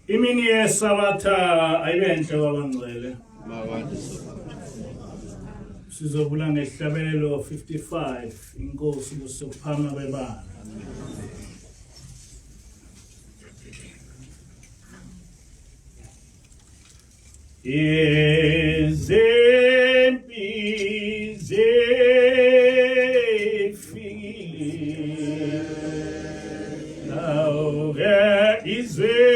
Imini yesabatha ayibenhle kwabangcwele. Sizobula ngehlabelelo 55 inkosi kusokuphama kwebala. Izimpi zifikile nawe izwe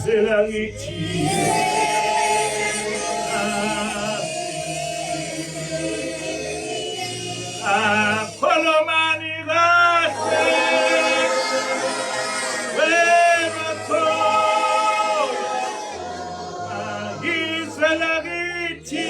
izwe lakithi akholomani kahle wemakhola izwe lakithi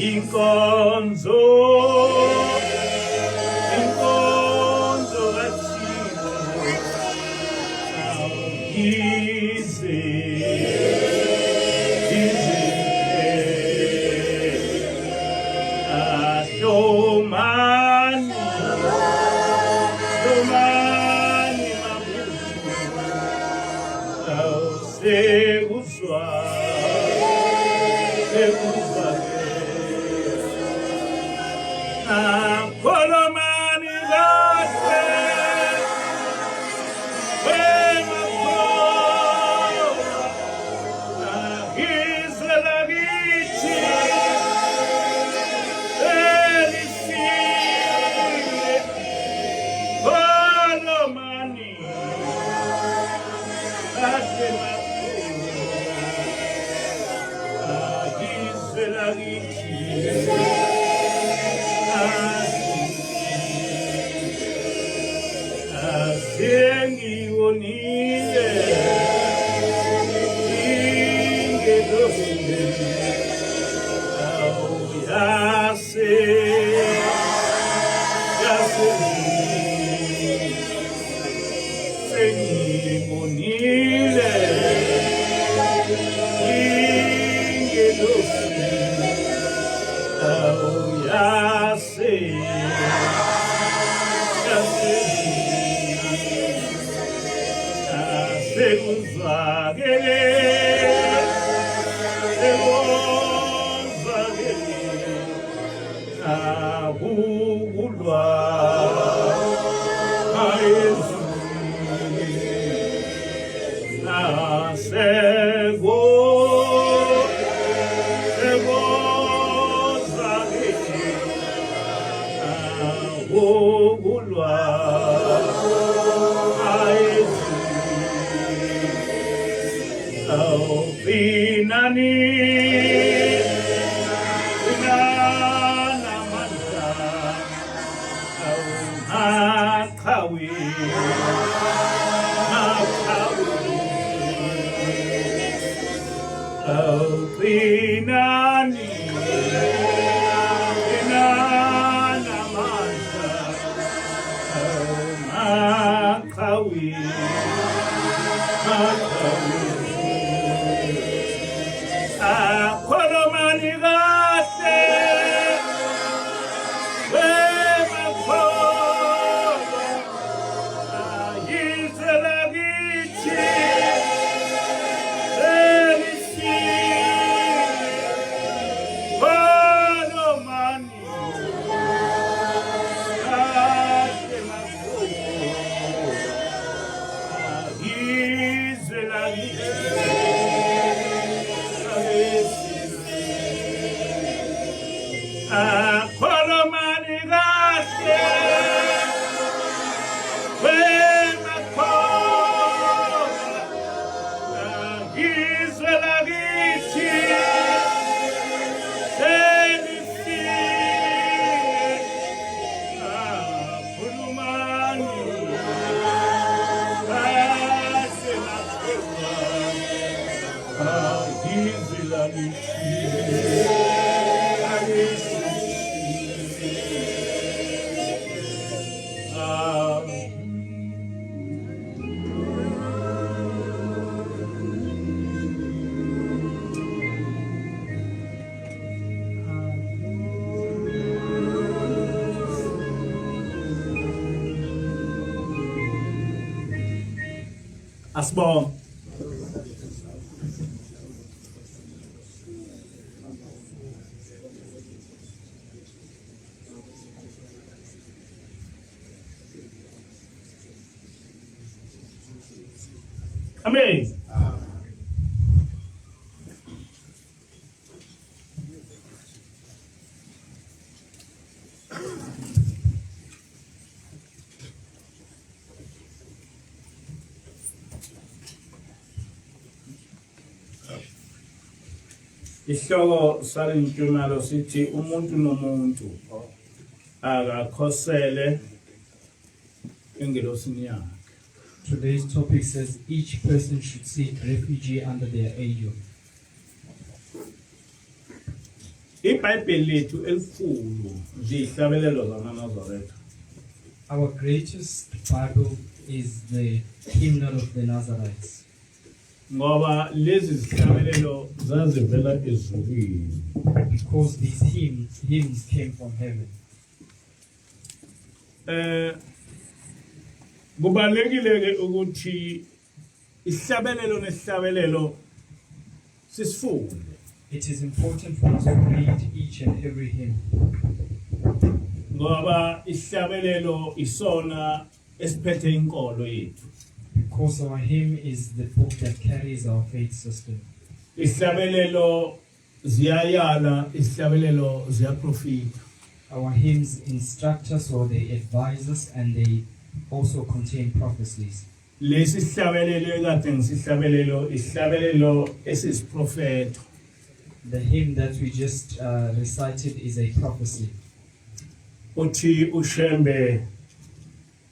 inkonzo kaThixo Asibonge. Amen. Isihloko sale ntshumayelo sithi umuntu nomuntu akakhosele Engelosini yakhe. Today's topic says each person should seek refuge under their angel. IBhayibheli lethu elikhulu nje ihlabelelo zamaNazaretha. Our greatest Bible is the hymnal of the Nazarites. Ngoba lezi zihlabelelo zazivela ezulwini. Because these hymns came from heaven. Kubalekile ke ukuthi ihlabelelo nehlabelelo sisifunde. It is important for us to read each and every hymn. Ngoba ihlabelelo isona esiphethe inkolo yethu. Because our hymn is the book that carries our faith system. Ihlabelelo ziyayala, ihlabelelo ziyaprofita. Our hymns instruct us or they advise us, and they also contain prophecies. Lesi hlabelelo ekade ngisihlabelelo ihlabelelo esisiprofeto. The hymn that we just recited is a prophecy. Uthi ushembe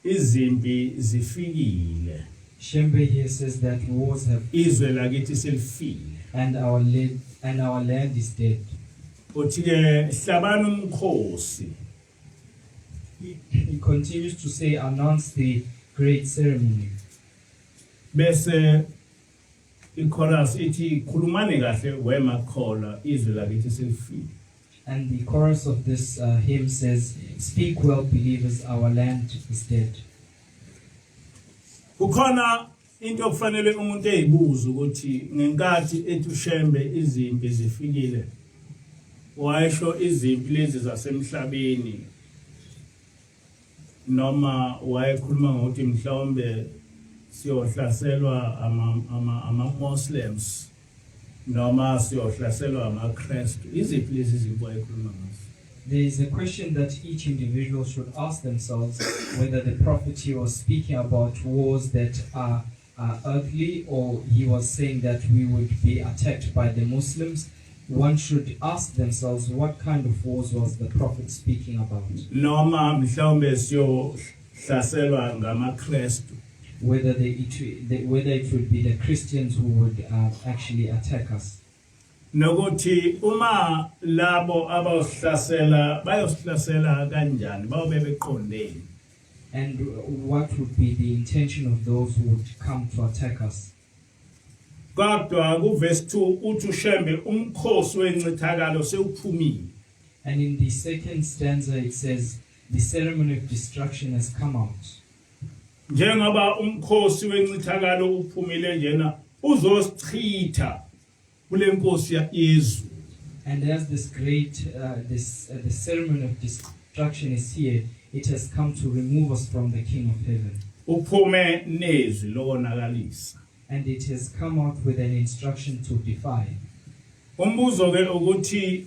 izimpi zifikile. Shembe here says that wars have, Izwe lakithi selifile. and our land is dead. Uthi ke hlabana umkhosi. He continues to say, announce the great ceremony. Bese ichorus ithi khulumani kahle wemakhola izwe lakithi selifile. And the chorus of this hymn says, speak well, believers, our land is dead. Kukhona into okufanele umuntu eyibuza ukuthi ngenkathi ethi ushembe izimpi zifikile. Wayesho izimpi lezi zasemhlabeni. Noma wayekhuluma ngokuthi mhlawumbe siyohlaselwa ama-Muslims noma siyohlaselwa ama-Kristu. Iziphi lezi zinto wayekhuluma ngazo? There is a question that each individual should ask themselves, whether the prophet here was speaking about wars that are earthly, or he was saying that we would be attacked by the Muslims. One should ask themselves, what kind of wars was the prophet speaking about? Noma mhlawumbe siyohlaselwa ngama-Kristu. Whether it would be the Christians who would actually attack us. Nokuthi uma labo abawuhlasela bayosihlasela kanjani babe beqondeni. And what would be the intention of those who would come to attack us? Kodwa kuverse 2 uthi ushembe umkhosi wencithakalo sewuphumile. And in the second stanza it says, the ceremony of destruction has come out. Njengoba umkhosi wencithakalo uphumile njena uzosichitha kule nkosi yezulu. And as this great the ceremony of destruction is here, it has come to remove us from the King of Heaven. Uphume nezwi lokonakalisa. And it has come out with an instruction to defy. Umbuzo ke ukuthi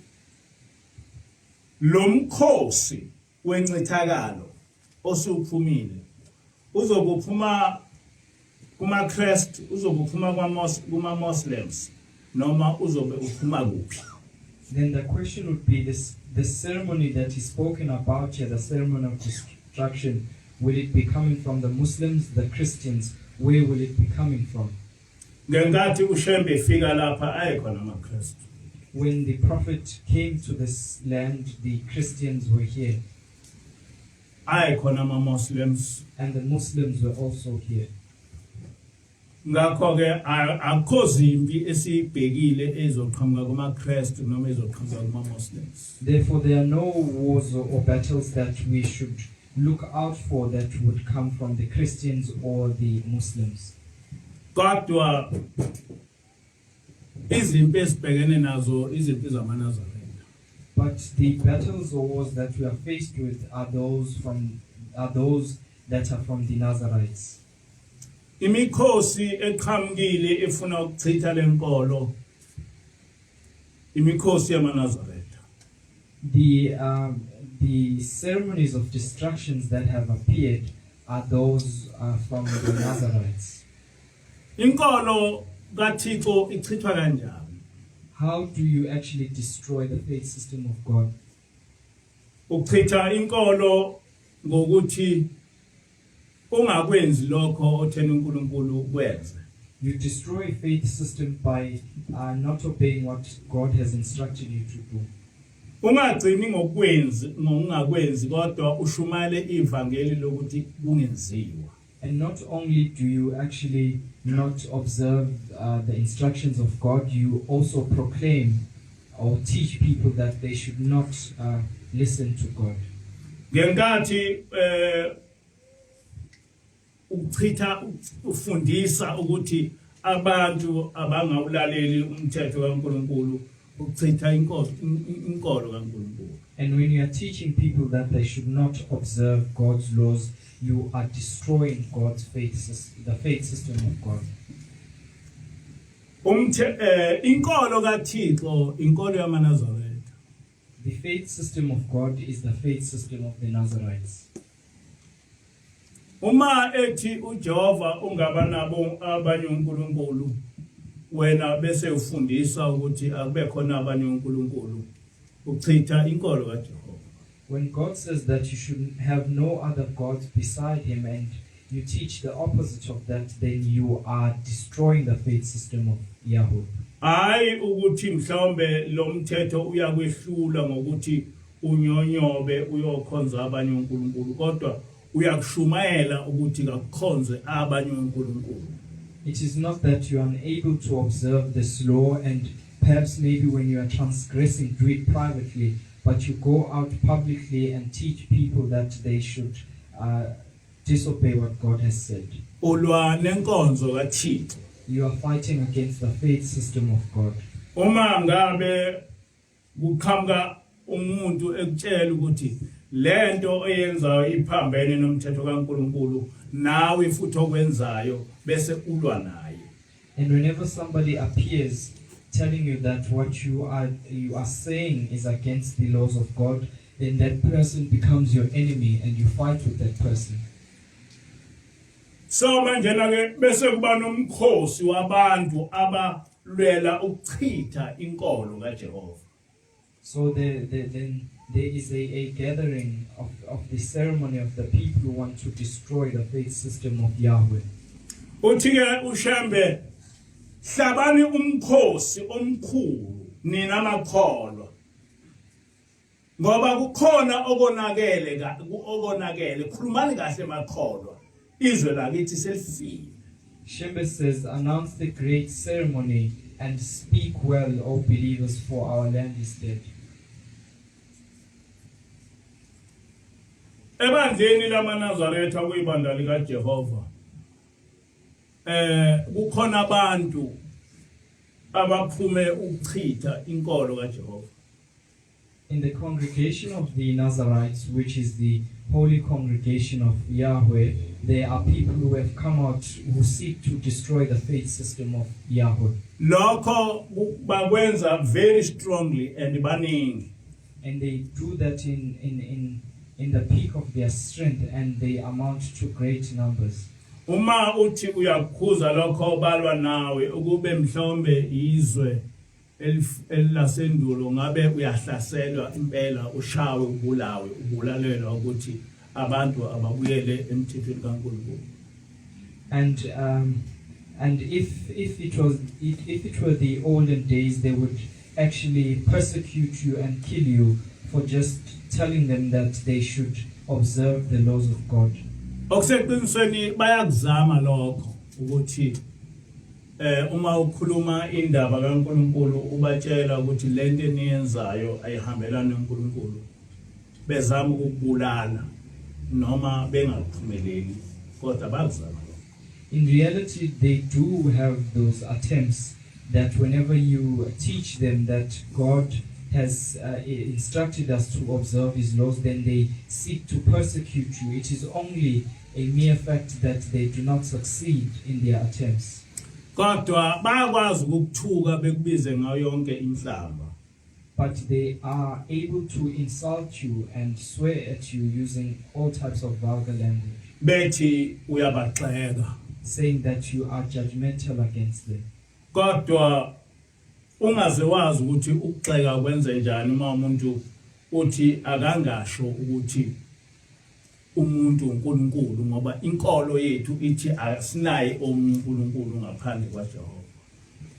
lo mkhosi wencithakalo osuphumile uzokuphuma kuma-Kristu, uzokuphuma kuma-Muslims, noma uzobe uphuma kuphi? Then the question would be the ceremony that is spoken about here, the ceremony of destruction, will it be coming from the Muslims, the Christians? Where will it be coming from? Ngenkathi ushembe efika lapha ayekhona ama-Kristu. When the prophet came to this land, the Christians were here. Ayekhona ama-Muslims. And the Muslims were also here. Ngakho ke akho zimpi esibhekile ezoqhamuka kuma-Kristu noma ezoqhamuka kuma-Muslims. Therefore, there are no wars or battles that we should look out for that would come from the Christians or the Muslims. kodwa izimpi esibhekene nazo izimpi zamaNazaretha. But the battles or wars that we are faced with are those that are from the Nazarites. Imikhosi eqhamukile efuna ukuchitha lenkolo imikhosi yamaNazaretha. The ceremonies of destructions that have appeared are those from the Nazarites. Inkolo kaThixo ichithwa kanjani? How do you actually destroy the faith system of God? Uchitha inkolo ngokuthi ungakwenzi lokho othena uNkulunkulu kwenze. You destroy faith system by not obeying what God has instructed you to do. Ungagcini ngokungakwenzi kodwa ushumayele ivangeli lokuthi kungenziwa. And not only do you actually not observe the instructions of God, you also proclaim or teach people that they should not listen to God. Ngenkathi uchitha ufundisa ukuthi abantu abangawulaleli umthetho kaNkulunkulu uchitha inkolo kaNkulunkulu. And when you are teaching people that they should not observe God's laws, you are destroying God's the faith system of God. Inkolo kaThixo inkolo yamaNazaretha. The faith system of God is the faith system of the Nazarites. Uma ethi uJehova ungaba nabo abanye uNkulunkulu wena bese ufundisa ukuthi akube khona abanye uNkulunkulu uchitha inkolo kaJehova. When God says that you should have no other gods beside him and you teach the opposite of that, then you are destroying the faith system of Yahweh. Hayi ukuthi mhlawumbe lo mthetho uyakwehlula ngokuthi unyonyobe uyokhonza abanye uNkulunkulu kodwa uyakushumayela ukuthi kakukhonze abanye uNkulunkulu. It is not that you are unable to observe this law and perhaps maybe when you are transgressing do it privately, but you go out publicly and teach people that they should disobey what God has said. Ulwa nenkonzo kaThixo. You are fighting against the faith system of God. Uma ngabe kuqhamuka umuntu ekutshela ukuthi lento oyenzayo iphambene nomthetho kaNkulunkulu nawe futhi okwenzayo bese ulwa naye. And whenever somebody appears telling you that what you are saying is against the laws of God, then that person becomes your enemy and you fight with that person. So manje ke bese kuba nomkhosi wabantu abalwela ukuchitha inkolo kaJehova. So then there is a gathering of the ceremony of the people who want to destroy the faith system of Yahweh. Uthi ke uShembe hlabani umkhosi omkhulu nina makholwa. Ngoba kukhona okonakele khulumani kahle makholwa. Izwe lakithi selifile. Shembe says, announce the great ceremony and speak well, O believers, for our land is dead. Ebandleni lamaNazaretha kuyibandla likaJehova. Kukhona abantu abaphume ukuchitha inkolo kaJehova. In the congregation of the Nazarites, which is the holy congregation of Yahweh, there are people who have come out who seek to destroy the faith system of Yahweh. Lokho bakwenza very strongly and baningi. And they do that in the peak of their strength, and they amount to great numbers. Uma uthi uyakhuza lokho balwa nawe ukube mhlombe izwe elasendulo ngabe uyahlaselwa impela ushawe ubulawe ubulalelwa ukuthi abantu ababuyele emthethweni kaNkulunkulu. And if it were the olden days, they would actually persecute you and kill you for just telling them that they should observe the laws of God. Okuseqinisweni bayakuzama lokho ukuthi uma ukhuluma indaba kaNkulunkulu ubatshela ukuthi lento eniyenzayo ayihambelani noNkulunkulu bezama ukubulala noma bengaphumeleli kodwa bakuzama. in reality, they do have those attempts that whenever you teach them that God has instructed us to observe His laws, then they seek to persecute you. It is only a mere fact that they do not succeed in their attempts. Kodwa bayakwazi ukuthuka bekubize ngayo yonke inhlamba. But they are able to insult you and swear at you using all types of vulgar language, Bethi uyabaxeka. saying that you are judgmental against them. Kodwa ungaze wazi ukuthi ukuxeka kwenze njani uma umuntu uthi akangasho ukuthi umuntu uNkulunkulu, ngoba inkolo yethu ithi asinaye omunye uNkulunkulu ngaphandle kwaJehova.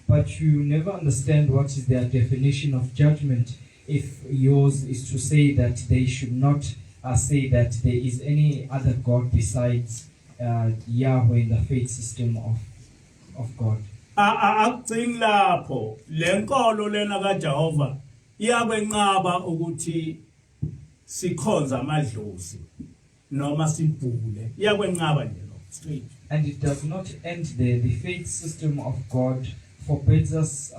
But you never understand what is their definition of judgment if yours is to say that they should not say that there is any other God besides Yahweh in the faith system of God. Akucini lapho lenkolo lena kaJehova iyakwenqaba ukuthi sikhonza amadlozi noma sibhule, iyakwenqaba nje lo straight. And it does not end there. The faith system of God forbids us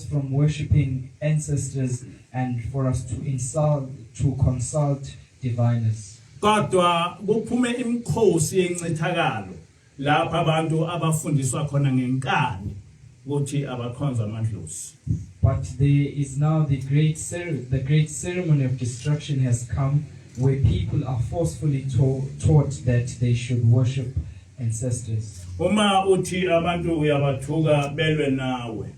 from worshiping ancestors and for us to consult diviners. Kodwa kuphume imikhosi yencithakalo lapha abantu abafundiswa khona ngenkani ukuthi abakhonza amadlozi. But there is now the great ceremony of destruction has come, where people are forcefully taught that they should worship ancestors. Uma uthi abantu uyabathuka belwe nawe.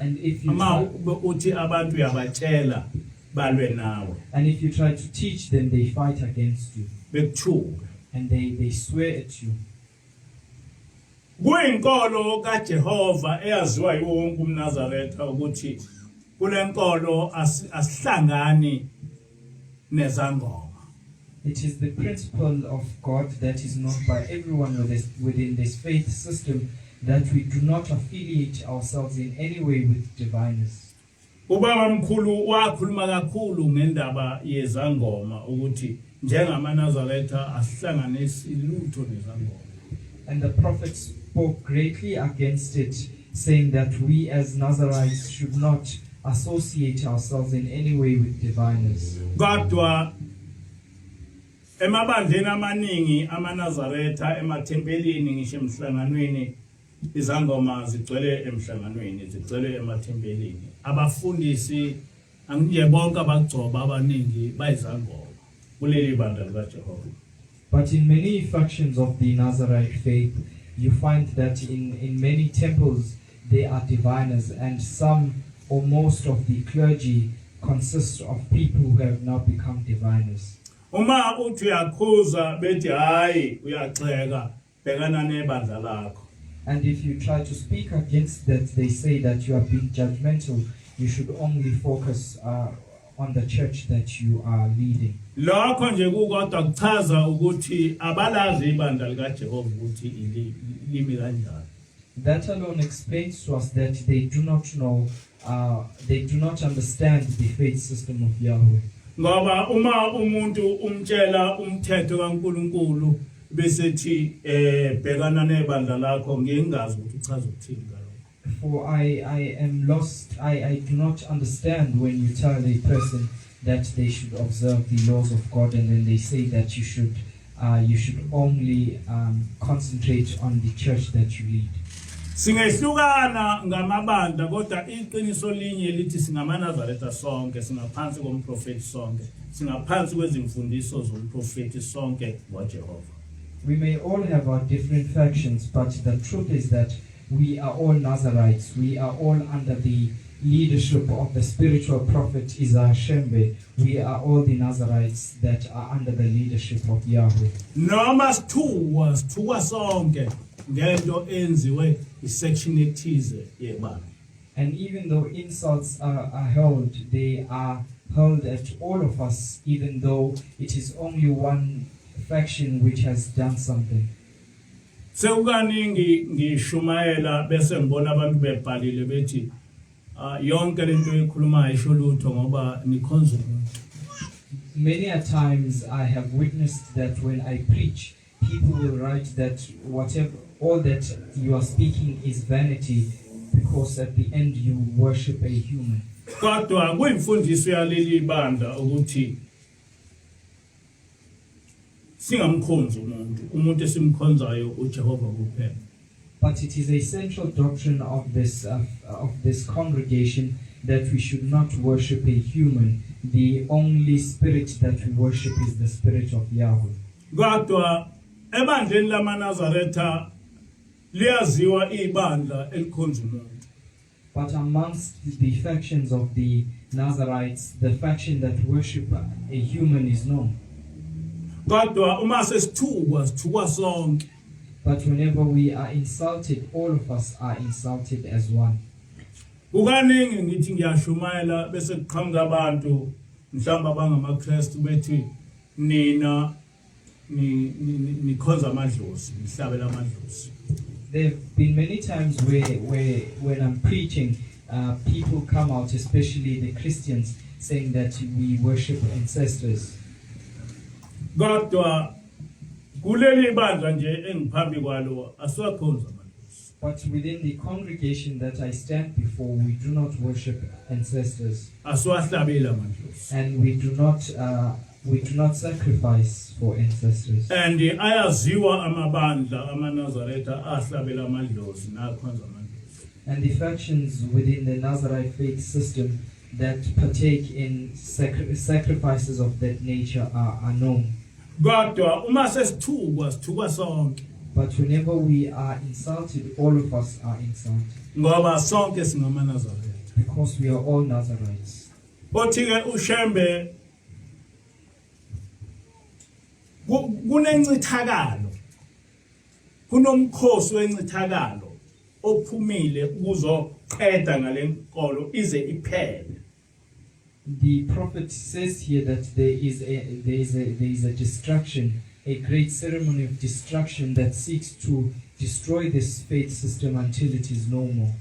And if you uthi abantu uyabatshela balwe nawe. And if you try to teach them, they fight against you. Bekuthuka. And they swear at you. Kuyinkolo kaJehova eyaziwa yiwo wonke umNazaretha ukuthi kulenkolo asihlangani nezangoma. It is the principle of God that is known by everyone within this faith system, that we do not affiliate ourselves in any way with diviners. Ubaba mkhulu wakhuluma kakhulu ngendaba yezangoma ukuthi njengamaNazaretha asihlanganisi lutho nezangoma. And the prophet spoke greatly against it, saying that we as Nazarites should not associate ourselves in any way with diviners. Kodwa emabandleni amaningi amaNazaretha emathempelini ngisho emhlanganweni izangoma zigcwele emhlanganweni, zigcwele emathempelini. Abafundisi angije bonke abagcoba abaningi bayizangoma kuleli bandla likaJehova. But in many factions of the Nazarite faith, you find that in many temples there are diviners, and some or most of the clergy consists of people who have now become diviners. Uma uthi uyakhuza bethi hayi uyaxeka bhekana nebandla lakho. And if you try to speak against that, they say that you are being judgmental. You should only focus on the church that you are leading. Lokho nje kukodwa kuchaza ukuthi abalazi ibandla likaJehova ukuthi limi kanjani. That alone explains to us that they do not know, they do not understand the faith system of Yahweh. Ngoba uma umuntu umtshela umthetho kaNkuluNkulu bese thi bhekana nebandla lakho ngingazi ukuthi uchaza ukuthini ngalokho. For I am lost. I do not understand when you tell a person that they should observe the laws of God, and then they say that you should only concentrate on the church that you lead. Singehlukana ngamabandla kodwa iqiniso linye lithi singamaNazaretha sonke, singaphansi komprofeti sonke, singaphansi kwezimfundiso zomprofeti sonke waJehova. We may all have our different factions, but the truth is that we are all Nazarites. We are all under the leadership of the spiritual prophet Isaiah Shembe. We are all the Nazarites that are under the leadership of Yahweh. Noma sithuwa sonke ngento enziwe isection ethize yebandla. And even though insults are hurled, they are hurled at all of us, even though it is only one faction which has done something. Sekukaningi ngishumayela bese ngibona abantu bebhalile bethi yonke lento ekhuluma ayisho lutho ngoba nikhonza umuntu. Many a times I have witnessed that when I preach, people will write that all that you are speaking is vanity, because at the end you worship a human. Kodwa kuyimfundiso yaleli banda ukuthi singamkhonzi umuntu esimkhonzayo uJehova kuphela. But it is a central doctrine of this congregation that we should not worship a human. The only spirit that we worship is the spirit of Yahweh. Kodwa ebandleni lamaNazaretha liyaziwa ibandla elikhonza umuntu. But amongst the factions of the Nazarites, the faction that worship a human is known. Kodwa uma sithukwa sonke. But whenever we are insulted, all of us are insulted as one. Ukaningi ngithi ngiyashumayela bese kuqhamuka abantu mhlawumbe abangamaKristu bethi nina nikhonza amadlozi nihlabela amadlozi. There have been many times where when I'm preaching, people come out, especially the Christians, saying that we worship ancestors. Kodwa kuleli bandla nje engiphambi kwalo asiwakhonza amadlozi. But within the congregation that I stand before, we do not worship ancestors. Asiwahlabeli amadlozi. And we do not sacrifice for ancestors. And ayaziwa amabandla amaNazaretha ahlabela amadlozi nakhonza amadlozi. And the factions within the Nazarite faith system that partake in sacrifices of that nature are known. Kodwa uma sithukwa sonke. But whenever we are insulted, all of us are insulted. Ngoba sonke singamaNazaretha. Because we are all Nazarites. Othi-ke uShembe kunencithakalo kunomkhosi wencithakalo ophumile ukuzoqeda ngalenkolo ize iphele. The prophet says here that there is a destruction, a great ceremony of destruction that seeks to destroy this faith system until it is no more.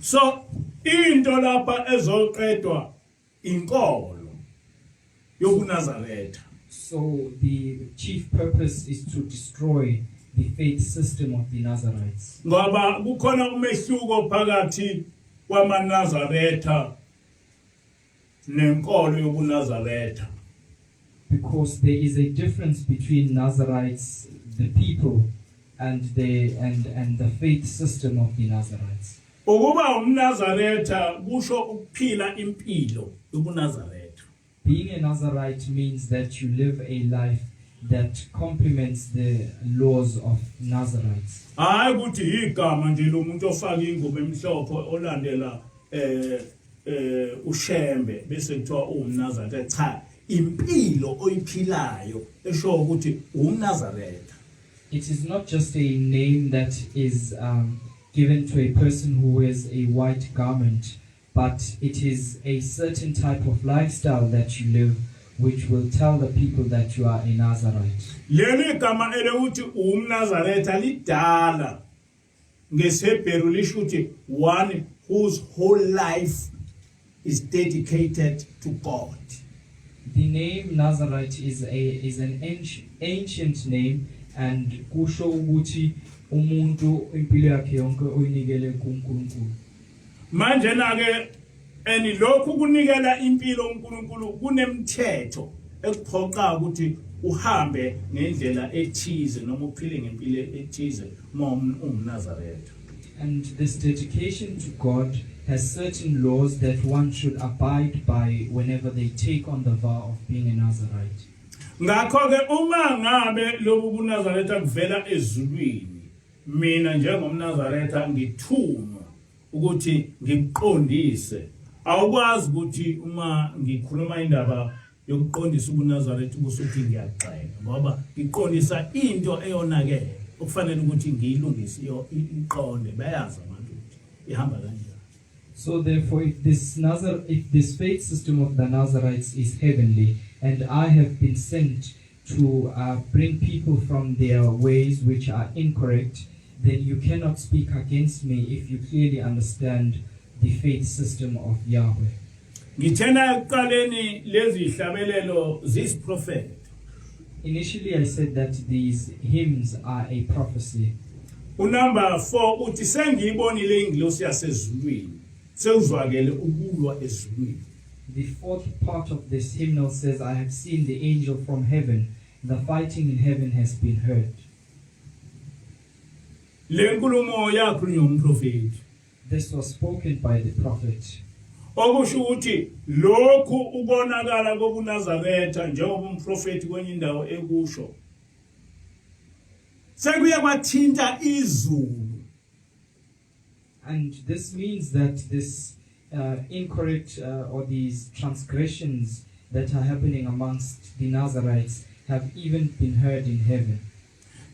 So into lapha ezoqedwa inkolo yobuNazaretha. So the chief purpose is to destroy the faith system of the Nazarites. Ngoba kukhona umehluko phakathi kwamaNazaretha nenkolo yobuNazaretha. Because there is a difference between Nazarites, the people, and the faith system of the Nazarites. Ukuba umNazaretha kusho ukuphila impilo yobuNazaretha. Being a Nazarite means that you live a life that complements the laws of Nazarites. Hayi ukuthi igama nje lo muntu ofaka ingubo emhlophe olandela uShembe bese kuthiwa uMnazaretha. Cha, impilo oyiphilayo esho ukuthi uMnazaretha. It is not just a name that is given to a person who wears a white garment, but it is a certain type of lifestyle that you live, which will tell the people that you are a Nazarite. Leli gama ukuthi uMnazaretha lidala ngeShebheru lisho ukuthi one whose whole life is dedicated to God. The name Nazarite is an ancient name, and kusho ukuthi umuntu impilo yakhe yonke uyinikele kuNkulunkulu. Manje na-ke lokhu kunikela impilo uNkulunkulu kunemthetho ekuphoqa ukuthi uhambe ngendlela ethize noma uphile ngempilo ethize uma uMnazaretha. And this dedication to God has certain laws that one should abide by whenever they take on the vow of being a Nazarite. Ngakho-ke uma ngabe lobu buNazaretha kuvela ezulwini, mina njengomNazaretha ngithunywa ukuthi ngiqondise. Awukwazi ukuthi uma ngikhuluma indaba yokuqondisa ubuNazaretha kusuthi ngiyaqeka, ngoba ngiqondisa into eyonakele okufanele ukuthi ngiyilungise iqonde bayazi abantu ukuthi ihamba kanjani. So therefore, if this faith system of the Nazarites is heavenly, and I have been sent to bring people from their ways which are incorrect, then you cannot speak against me if you clearly understand the faith system of Yahweh. Ngithena ekuqaleni lezi hlabelelo zisiprophet. Initially, I said that these hymns are a prophecy. Unumber 4 uthi sengiyibonile ingilosi yasezulwini sewuzwakele ukulwa ezulwini. The fourth part of this hymnal says, I have seen the angel from heaven. The fighting in heaven has been heard. Le nkulumo yakhulunywa umprofeti. This was spoken by the prophet. Okusho ukuthi lokhu ubonakala kobuNazaretha njengoba umprofeti kwenye indawo ekusho. Sekuye kwathinta izulu. And this means that this incorrect or these transgressions that are happening amongst the Nazarites have even been heard in heaven.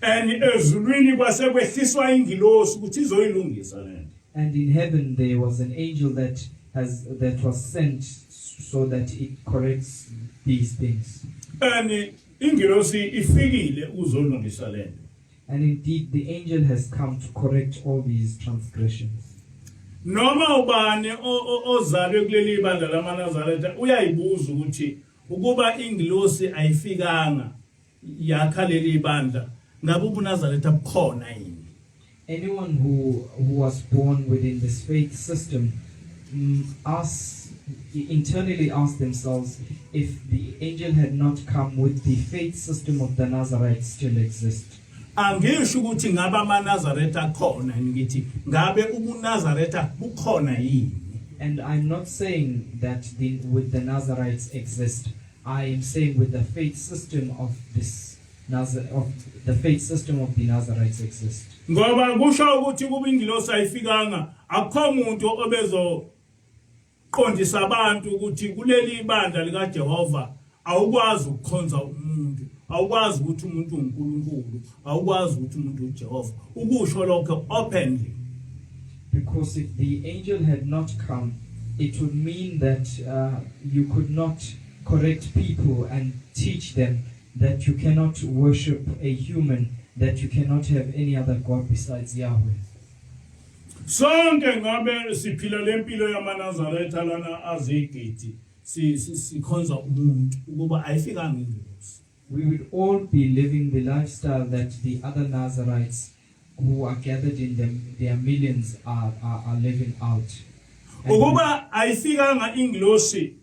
And ezulwini kwasekwehliswa ingilosi ukuthi izoyilungisa lento. And in heaven there was an angel that was sent so that it corrects these things. And ingilosi ifikile uzolungisa lento. And indeed the angel has come to correct all these transgressions. Noma ubani ozalwe kuleli bandla lamaNazaretha uyayibuza ukuthi ukuba ingilosi ayifikanga yakha leli bandla ngabe ubuNazaretha bukhona yini? Anyone who was born within this faith system internally ask themselves if the angel had not come, would the faith system of the Nazarites still exist? Angisho ukuthi ngabe amaNazaretha khona ngithi ngabe ubuNazaretha bukhona yini? And I'm not saying that with the Nazarites exist. I am saying with the faith system of the faith system of the Nazarites exist. Ngoba kusho ukuthi kuba ingilosi ayifikanga akho umuntu obezo qondisa abantu ukuthi kuleli bandla lika Jehova awukwazi ukukhonza umuntu, awukwazi ukuthi umuntu uNkulunkulu, awukwazi ukuthi umuntu uJehova. Ukusho lokho openly. Because if the angel had not come, it would mean that you could not correct people and teach them that you cannot worship a human, that you cannot have any other God besides Yahweh. Sonke ngabe siphila lempilo yamaNazaretha lana azigidi sikhonza umuntu ukuba ayifikanga ingilosi. We would all be living the lifestyle that the other Nazarites who are gathered in their millions are living out. Ukuba ayifikanga ingilosi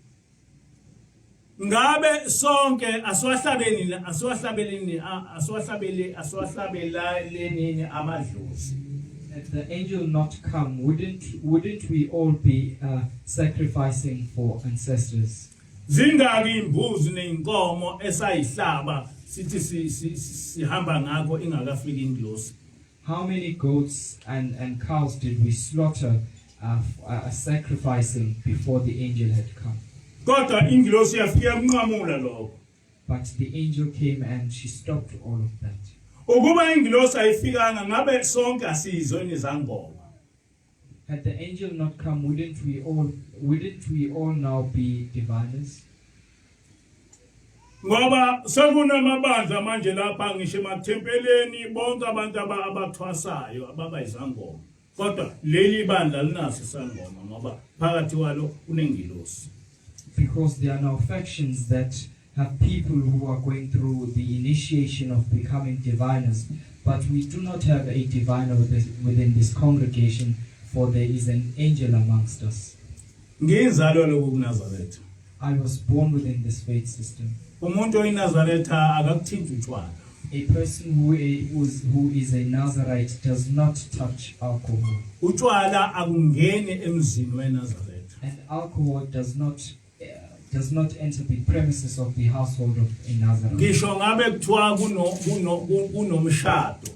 ngabe sonke aswahlabeleni amadlozi. Had the angel not come, wouldn't we all be sacrificing for ancestors? Zingaki imbuzi neinkomo esayihlaba sithi sihamba ngakho ingakafiki ingilosi. How many goats and cows did we slaughter sacrificing before the angel had come? Kodwa ingilosi yafika kunqamula lokho. But the angel came and she stopped all of that. Ukuba ingilosi ayifikanga ngabe sonke asizoni zangoma. Had the angel not come, wouldn't we all now be diviners? Ngoba sekunamabandla manje lapha ngisho emathempeleni bonke abantu abathwasayo ababayizangoma. Kodwa leli bandla linaso isangoma ngoba phakathi walo kunengilosi. Because there are now factions that have people who are going through the initiation of becoming diviners, but we do not have a diviner within this congregation, for there is an angel amongst us. Ngizalwa lokuNazaretha. I was born within this faith system. Umuntu oyinazaretha akakuthinta utshwala. A person who is a Nazarite does not touch alcohol. Utshwala akungeni emzini weNazaretha. And alcohol does not enter the premises of the household of a Nazarite. Ngisho ngabe kuthiwa kunomshado.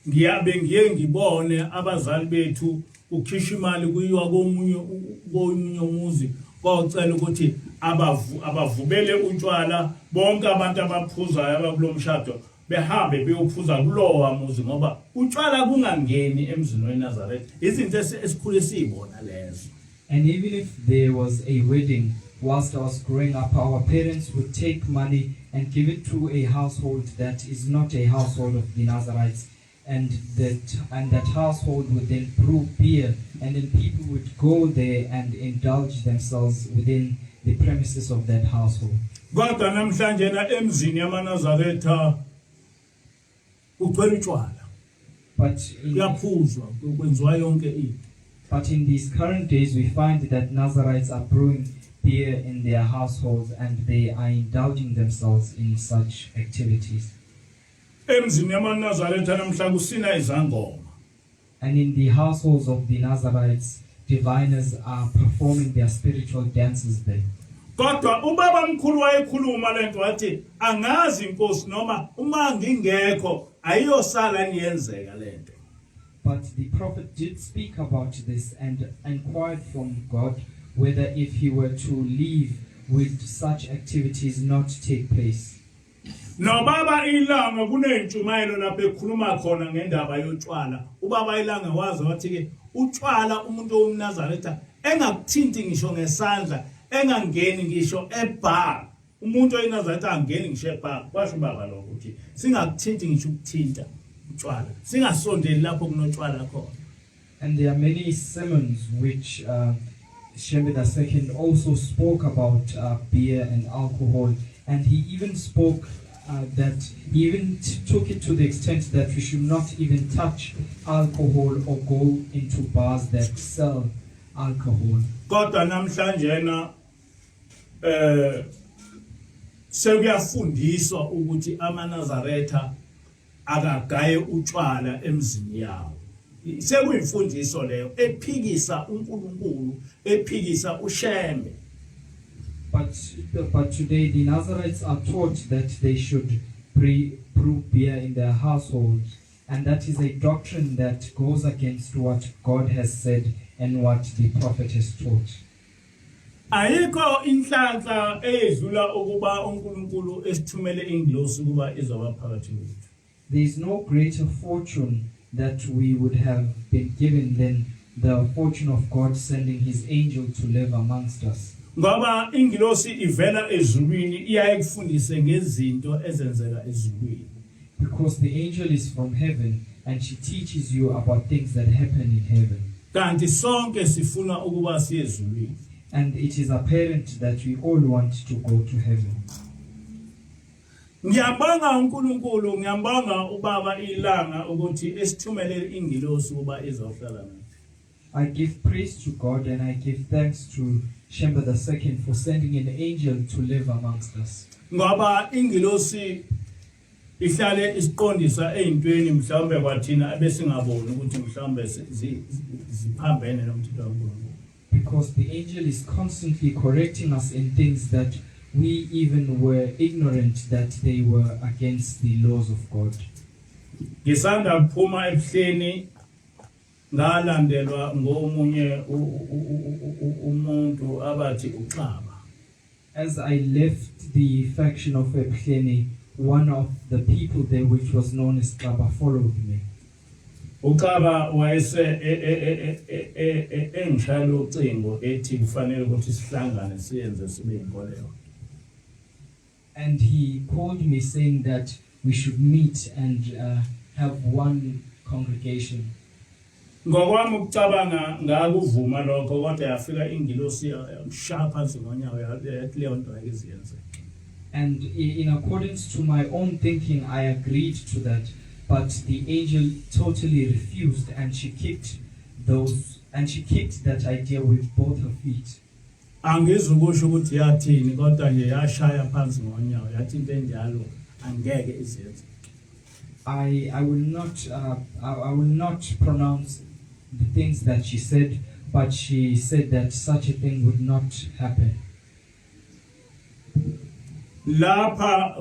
Ngiyabe ngibone abazali bethu ukhisha imali kuyiwa komunye umuzi bawucela ukuthi abavubele utshwala bonke abantu abaphuzayo abakulomshado behambe beyophuza kulowa muzi ngoba utshwala kungangeni emzini weNazaretha. Izinto esikhule sibona lezo. And even if there was a wedding, whilst I was growing up, our parents would take money and give it to a household that is not a household of the Nazarites, and that household would then brew beer, and then people would go there and indulge themselves within the premises of that household. Kodwa namhlanje na emzini yamaNazaretha ugcwele utshwala. Kuyaphuzwa kwenziwa yonke into. But in these current days, we find that Nazarites are brewing beer in their households and they are indulging themselves in such activities. Emzini yamaNazaretha namhlanje kusina izangoma. And in the households of the Nazarites, diviners are performing their spiritual dances there. Kodwa ubaba mkhulu wayekhuluma lento wathi angazi inkosi noma uma ngingekho ayiyosala niyenzeka lento. But the prophet did speak about this and inquired from God whether if he were to leave, would such activities not take place. No baba ilanga kunentshumayelo lapho ekhuluma khona ngendaba yotshwala. Ubaba ilanga wazi wathi ke utshwala umuntu womNazaretha engakuthinti ngisho ngesandla engangeni ngisho ebar. Umuntu weNazaretha angeni ngisho ebar. Kwasho baba lokho ukuthi singakuthinti ngisho ukuthinta utshwala. Singasondeli lapho kunotshwala khona. And there are many sermons which Shembe II also spoke about beer and alcohol, and he even spoke that he even took it to the extent that we should not even touch alcohol or go into bars that sell alcohol. Kodwa namhlanje na sekuyafundiswa ukuthi amaNazaretha akagaye utshwala emzini yawo. Sekuyimfundiso leyo ephikisa uNkulunkulu, ephikisa uShembe. But today the Nazarites are taught that they should brew beer in their households, and that is a doctrine that goes against what God has said and what the prophet has taught. Ayikho inhlanhla ezula ukuba uNkulunkulu esithumele ingilosi ukuba izoba phakathi kwethu. There is no greater fortune that we would have been given than the fortune of God sending his angel to live amongst us. Ngoba ingilosi ivela ezulwini iyaye kufundise ngezinto ezenzeka ezulwini. Because the angel is from heaven and she teaches you about things that happen in heaven. Kanti sonke sifuna ukuba siye ezulwini. And it is apparent that we all want to go to heaven. Ngiyabonga uNkulunkulu, ngiyabonga ubaba ilanga ukuthi esithumele ingilosi ukuba izohlala nathi. I give praise to God and I give thanks to Shembe II for sending an angel to live amongst us. Ngoba ingilosi ihlale isiqondisa ezintweni mhlawumbe kwathina ebesingaboni ukuthi mhlawumbe ziphambene nomthetho kaNkulunkulu. Because the angel is constantly correcting us in things that we even were ignorant that they were against the laws of God. Ngisanda kuphuma ebuhleni ngalandelwa ngomunye umuntu abathi uXaba. As I left the faction of Ebuhleni, one of the people there which was known as Xaba followed me. uXaba wayese engishayela ucingo ethi kufanele ukuthi sihlangane siyenze sibe inkolelo. And he called me saying that we should meet and have one congregation. Ngokwami ukucabanga ngakuvuma lokho kodwa yafika ingilosi yamshaya phansi ngonyawo yathi leyo nto ayiziyenze. And in accordance to my own thinking, I agreed to that, but the angel totally refused, and she kicked that idea with both her feet. Angizukusho ukuthi yathini kodwa nje yashaya phansi ngonyawo yathi into enjalo angeke izenze. I will not pronounce the things that she said, but she said that such a thing would not happen. Lapha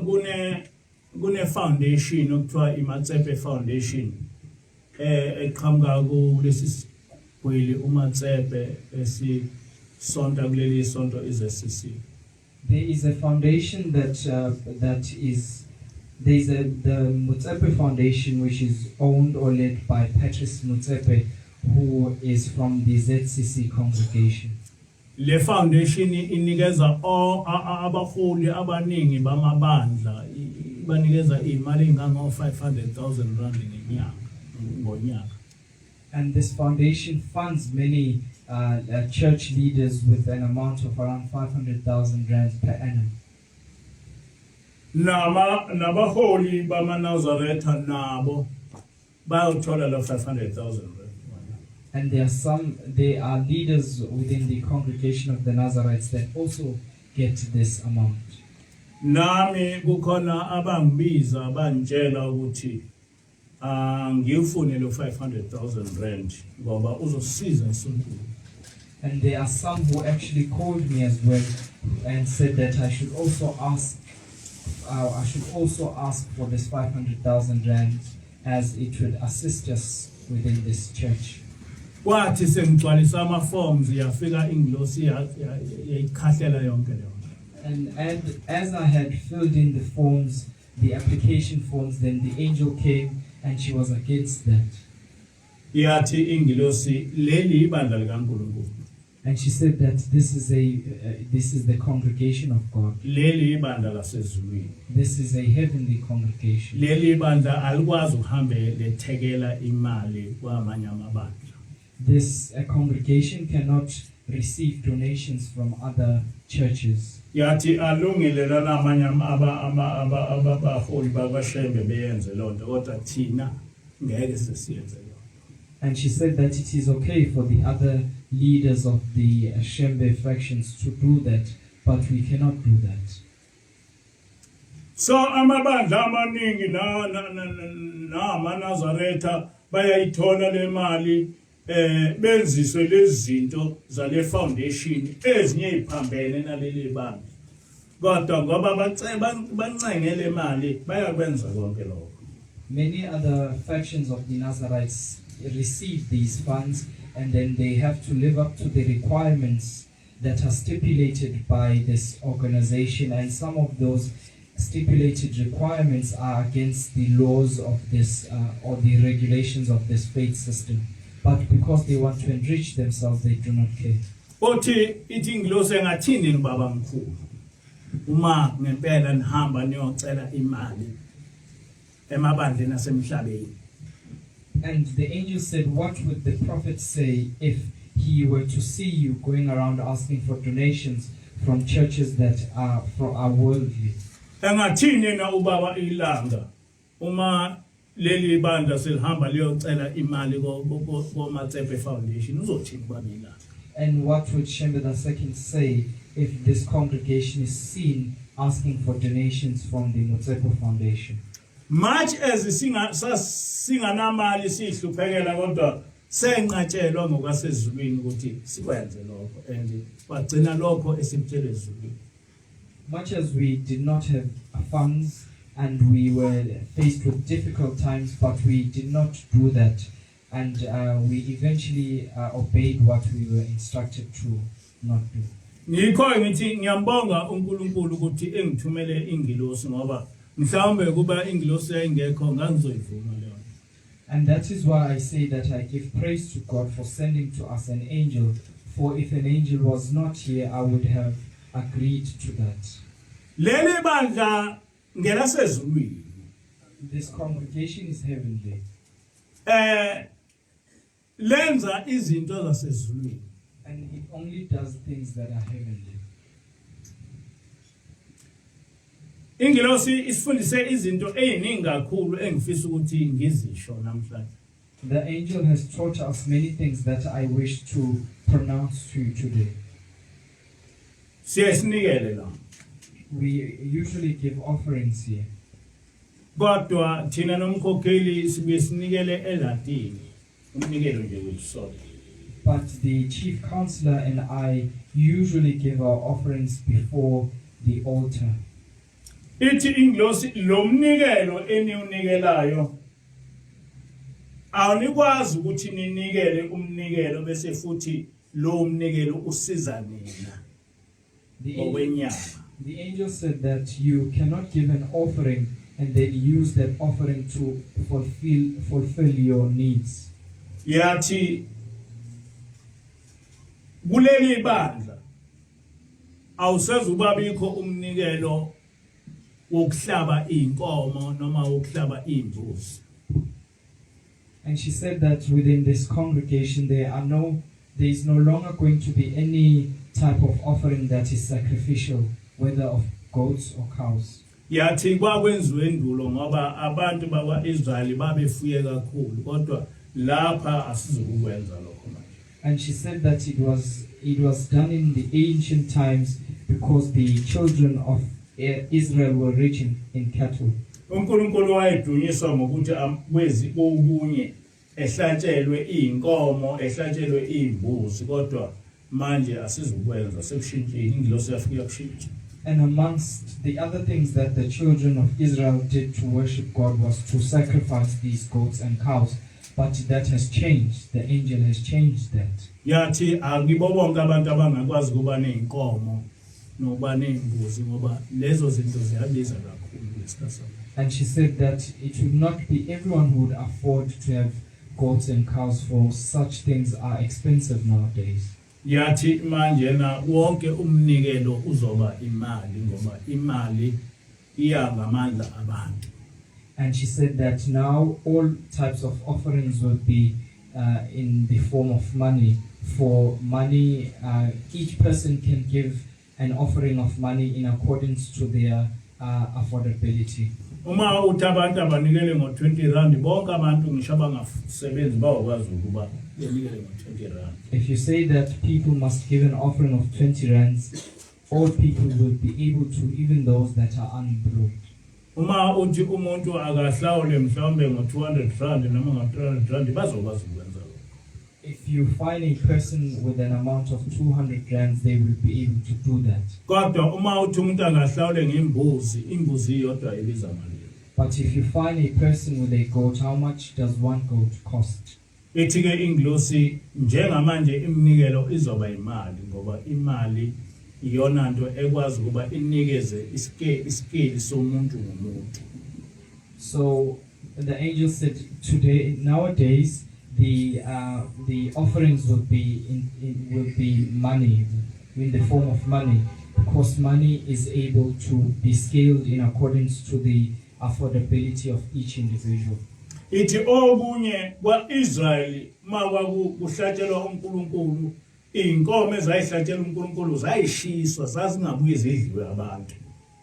kune foundation okuthiwa iMatsepe Foundation eqhamuka kulesi sigwili uMatsepe esisonta kuleli sonto iZCC. There is a foundation the Mutsepe Foundation, which is owned or led by Patrice Mutsepe, who is from the ZCC congregation. Le foundation inikeza abaholi abaningi bamabandla banikeza imali engango 500,000 rand ngonyaka. And this foundation funds many church leaders with an amount of around 500,000 rand per annum. nabaholi bamaNazaretha nabo bayothola lo 500,000 rand. And there are leaders within the congregation of the Nazarites that also get this amount. Nami kukhona abangibiza banjela ukuthi ngifune lo 500,000 rand ngoba uzosiza esontweni. And there are some who actually called me as well and said that I should also ask for this 500,000 rand as it would assist us within this church. Kwathi sengigcwalisa ama-forms yafika ingilosi yayikhahlela yonke leyo. And as I had filled in the forms, the application forms, then the angel came and she was against that. Yathi ingilosi leli ibandla likaNkulunkulu. And she said that this is the congregation of God. Leli ibandla lasezulwini. This is a heavenly congregation. Leli ibandla alikwazi ukuhambe lethekela imali kwamanye amabandla. This congregation cannot receive donations from other churches. Yathi alungile lana amanye abaholi bakwaShembe beyenze lonto kodwa thina ngeke sesiyenze lokho. And she said that it is okay for the other leaders of the Shembe factions to do that, but we cannot do that. So amabandla amaningi na amaNazaretha bayayithola le mali benziswe lezi zinto zale foundation ezinye iphambene naleli bandla. Kodwa ngoba bancengele imali bayakwenza konke lokho. Many other factions of the Nazarites receive these funds, and then they have to live up to the requirements that are stipulated by this organization, and some of those stipulated requirements are against the laws of this or the regulations of this faith system. But because they want to enrich themselves, they do not care. Othi ithi ingilosi engathini baba mkhulu uma ngempela nihamba niyocela imali emabandleni asemhlabeni. And the angel said, what would the prophet say if he were to see you going around asking for donations from churches that are worldly? Engathini na ubaba ilanga uma leli bandla selihamba liyocela imali koMatsepe Foundation uzothini baba ilanga? And what would Shembe II say if this congregation is seen asking for donations from the Motsepo Foundation? Much as singanamali sihluphekela kodwa senqatshelwa ngokwasezulwini ukuthi sikwenze lokho and bagcina lokho esimtshele ezulwini. Much as we did not have funds and we were faced with difficult times, but we did not do that, and we eventually obeyed what we were instructed to not do. Ngikho ngithi ngiyambonga uNkulunkulu ukuthi engithumele ingilosi ngoba mhlawumbe kuba ingilosi engekho ngangizoyivuma leyo. And that is why I say that I give praise to God for sending to us an angel, for if an angel was not here, I would have agreed to that. Leli bandla ngelasezulwini. This congregation is heavenly. Lenza izinto zasezulwini. And it only does things that are heavenly. Ingilosi isifundise izinto eziningi kakhulu engifisa ukuthi ngizisho namhlanje. The angel has taught us many things that I wish to pronounce to you today. Siyasinikele la. We usually give offerings here. Kodwa thina nomkhokheli sibuye sinikele elatini. Umnikelo nje wesonto. But the chief counselor and I usually give our offerings before the altar. Ithi ingilosi lo mnikelo eniunikelayo awunikwazi ukuthi ninikele umnikelo bese futhi lo mnikelo usiza nina okwenyama. The angel said that you cannot give an offering and then use that offering to fulfill your needs. Yathi kuleli bandla awusezubabikho umnikelo wokuhlaba inkomo noma wokuhlaba imbuzi. And she said that within this congregation there is no longer going to be any type of offering that is sacrificial, whether of goats or cows. yathi kwakwenziwe endulo ngoba abantu bakwaIsrael babefuye kakhulu kodwa lapha asizokwenza lokho manje. And she said that it was done in the ancient times because the children of Israel were rich in cattle. uNkulunkulu wayedunyiswa ngokuthi kwezi okunye ehlatshelwe inkomo ehlatshelwe imbuzi kodwa manje asizokwenza sekushintshile ingilosi yafika kushintsha. And amongst the other things that the children of Israel did to worship God was to sacrifice these goats and cows. But that has changed. The angel has changed that. Yathi akibo bonke abantu abangakwazi kuba neinkomo nokuba neimbuzi ngoba lezo zinto ziyabiza kakhulu lesikhathi. And she said that it would not be everyone who would afford to have goats and cows, for such things are expensive nowadays. Yathi manje na wonke umnikelo uzoba imali ngoba imali iya ngamandla abantu. And she said that now all types of offerings will be in the form of money. For money, each person can give an offering of money in accordance to their affordability. Uma uthi abantu abanikele ngo-20 bonke abantu ngisho abangasebenzi bawakwazi ukuba benikele ngo-20. If you say that people must give an offering of 20 rands, all people will be able to, even those that are unemployed. Uma uthi umuntu akahlawule mhlawumbe ngo-200 noma ngo-300 bazokwazi ukwenza lokho. If you find a person with an amount of 200 rands, they will be able to do that. Kodwa uma uthi umuntu akahlawule ngembuzi, imbuzi iyodwa ibiza malini. But if you find a person with a goat, how much does one goat cost? Ethi-ke ingilosi njengamanje iminikelo izoba imali ngoba imali iyona nto ekwazi ukuba inikeze iskeli somuntu ngomuntu. So the angel said, nowadays the offerings will be money, in the form of money, because money is able to be scaled in accordance to the affordability of each individual. Ithi okunye kwaIsrael makwakuhlatshelwa uNkulunkulu inkomo ezayihlatshelwa uNkulunkulu zayishiswa zazingabuye zidliwe abantu.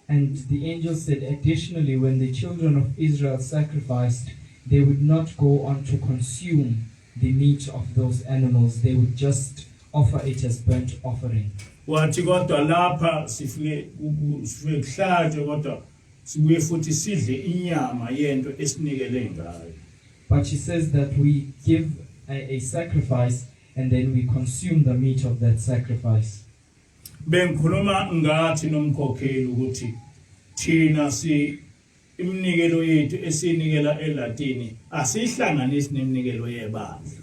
And the angel said, additionally, when the children of Israel sacrificed, they would not go on to consume the meat of those animals. They would just offer it as burnt offering. Wathi kodwa lapha sifike kuhlatshwe kodwa sibuye futhi sidle inyama yento esinikele ngayo. But she says that we give a sacrifice and then we consume the meat of that sacrifice. Bengikhuluma ngathi nomkhokheli ukuthi thina iminikelo yethu esinikela eLatini asihlanganisi neminikelo yebandla.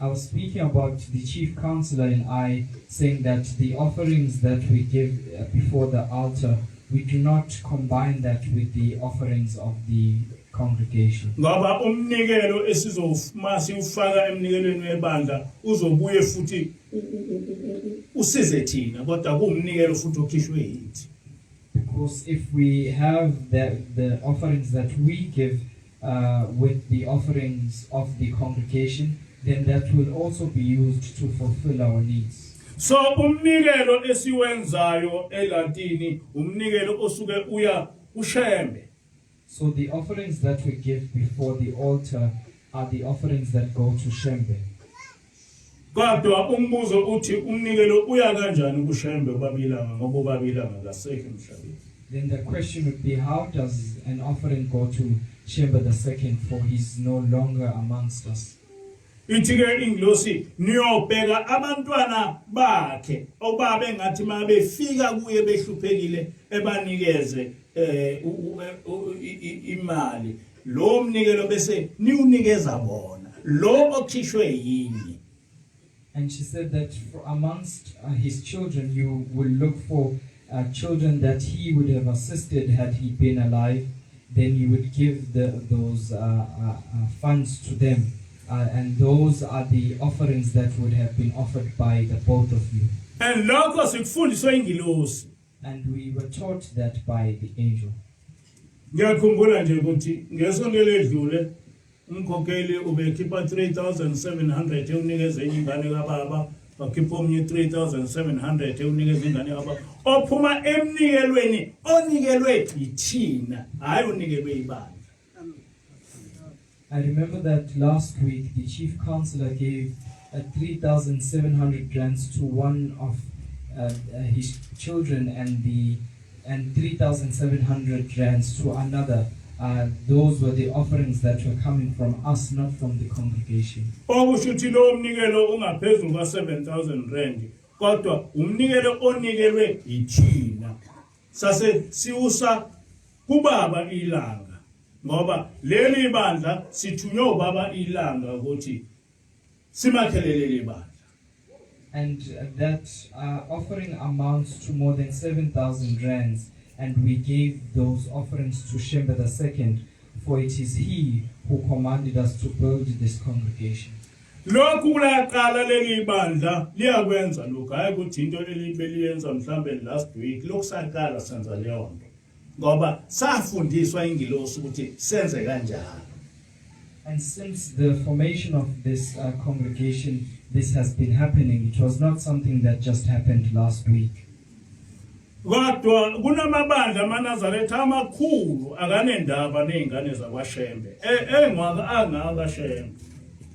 I was speaking about the chief counselor and I, saying that the offerings that we give before the altar, we do not combine that with the offerings of the congregation. Ngoba umnikelo esizofuma siufaka emnikelweni webandla uzobuye futhi usize thina kodwa kumnikelo futhi okhishwe yithi. Because if we have the offerings that we give with the offerings of the congregation, then that will also be used to fulfill our needs. So umnikelo esiwenzayo eLatini umnikelo osuke uya ushembe. So the offerings that we give before the altar are the offerings that go to Shembe. Kodwa umbuzo uthi umnikelo uya kanjani kushembe ubabilanga ngoba ubabilanga kasekho emhlabeni. Then the question would be, how does an offering go to Shembe the second, for he's no longer amongst us? Ithi-ke ingilosi niyobheka abantwana bakhe obabe ngathi mabefika kuye behluphekile ebanikeze imali lo mnikelo bese niunikeza bona lo okhishwe yini. And she said that amongst his children you will look for children that he would have assisted had he been alive. Then you would give those funds to them. And those are the offerings that would have been offered by the both of you. And lokho sikufundiswa ingilosi. And we were taught that by the angel. Ngiyakhumbula nje ukuthi ngesonto ledlule umkhokheli ubekhipha 3,700 unikeze ingane kababa wakhipha omnye 3,700 ewunikeza ingane yaba ophuma emnikelweni onikelwe yithina hayi unikelwe ibandla. I remember that last week the chief counselor gave 3,700 rands to one of his children and 3,700 rands to another. Those were the offerings that were coming from us, not from the congregation. Okushuthi lo umnikelo ungaphezulu kwa 7,000 rand kodwa umnikelo onikelwe yithina. Sase siusa kubaba ilanga ngoba leli bandla sithunywe ubaba ilanga ukuthi simakhelele le bandla. And that offering amounts to more than 7,000 rands, and we gave those offerings to Shembe II, for it is he who commanded us to build this congregation. Lokhu kulaqala leli bandla liyakwenza lokho hayi ukuthi into elibeliyenza mhlambe last week lokusaqala senza leyo nto ngoba safundiswa ingilosi ukuthi senze kanjalo. And since the formation of this congregation, this has been happening. It was not something that just happened last week. Kodwa kunamabandla amaNazaretha amakhulu akanendaba neingane zakwaShembe angakaShembe.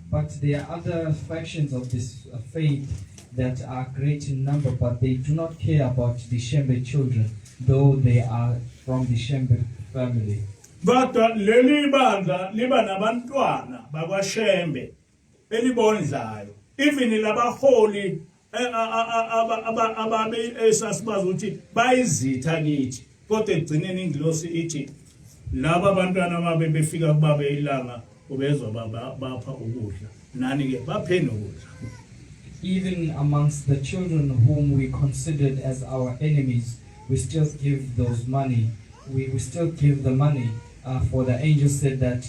But there are other factions of this faith that are great in number, but they do not care about the Shembe children, though they are from the Shembe family. Kodwa leli bandla liba nabantwana bakwaShembe elibondlayo. Even labaholi ababe esasibaza ukuthi bayizitha kithi kodwa egcineni ingilosi ithi laba abantwana mabe befika kubabe ilanga ubezwa bapha ukudla nani ke bapheni ukudla. Even amongst the children whom we considered as our enemies, we still give those money. We still give the money. For the angel said that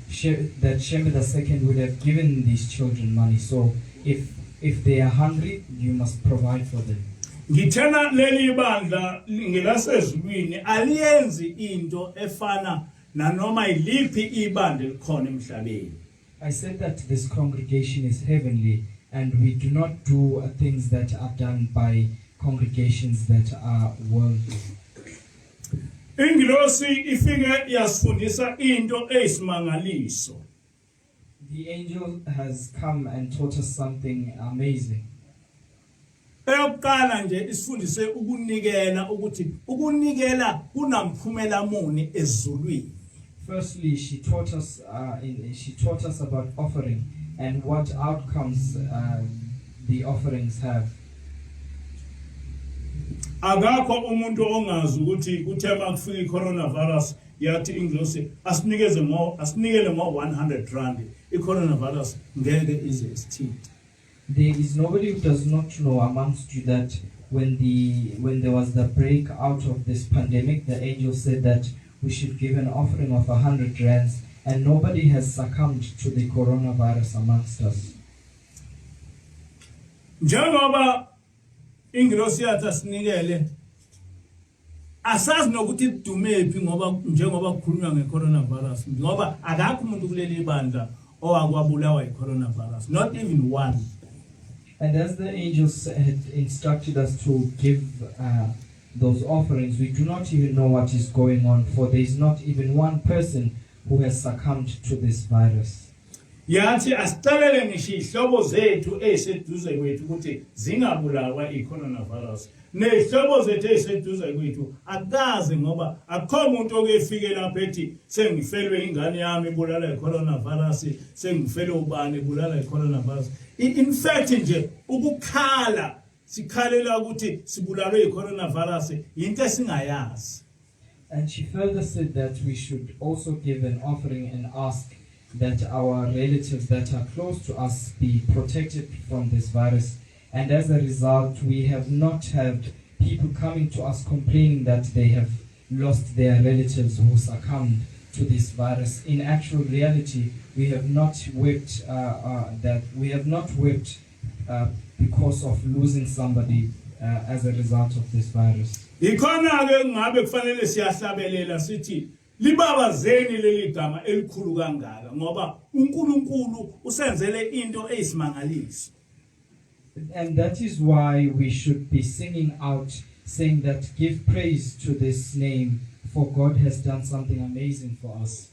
Shembe II would have given these children money. So if they are hungry, you must provide for them. Ngithena leli bandla ngelasezulwini aliyenzi into efana nanoma iliphi ibandla likhona emhlabeni. I said that this congregation is heavenly, and we do not do things that are done by congregations that are worldly. Ingilosi ifike yasifundisa into eyisimangaliso. The angel has come and taught us something amazing. Eyokuqala nje isifundise ukunikela ukuthi ukunikela kunamphumela muni ezulwini. Firstly, she taught us about offering and what outcomes the offerings have. Akakho umuntu ongazi ukuthi kuthema kufika i-coronavirus yathi ingilosi asinikele mo 100 rand i-coronavirus ngeke ize isithinte. There is nobody who does not know amongst you that when there was the break out of this pandemic, the angel said that we should give an offering of 100 rands, and nobody has succumbed to the coronavirus amongst us. Njengoba ingilosi yathi asinikele asazi nokuthi idumephi ngoba njengoba kukhulunywa nge-coronavirus ngoba akakho umuntu kuleli bandla owakwabulawa yi-coronavirus, not even one. And as the angels had instructed us to give those offerings, we do not even know what is going on, for there is not even one person who has succumbed to this virus. Yathi asicalele ngisho ihlobo zethu eziseduze kwethu ukuthi zingabulawa i-coronavirus. Nehlobo zethu eziseduze kwethu akazi ngoba akho umuntu okefike lapha ethi sengifelwe ingane yami ibulala i-coronavirus, sengifelwe ubani ibulala i-coronavirus. In fact nje ukukhala sikhalela ukuthi sibulalwe i-coronavirus into esingayazi. And she further said that we should also give an offering and ask that our relatives that are close to us be protected from this virus. And as a result, we have not had people coming to us complaining that they have lost their relatives who succumbed to this virus. In actual reality, we have not wept because of losing somebody as a result of this virus. Ikhona ke ngabe kufanele siyahlabelela sithi libabazeni leli gama elikhulu kangaka ngoba uNkulunkulu usenzele into eyisimangaliso. And that is why we should be singing out, saying that give praise to this name, for God has done something amazing for us.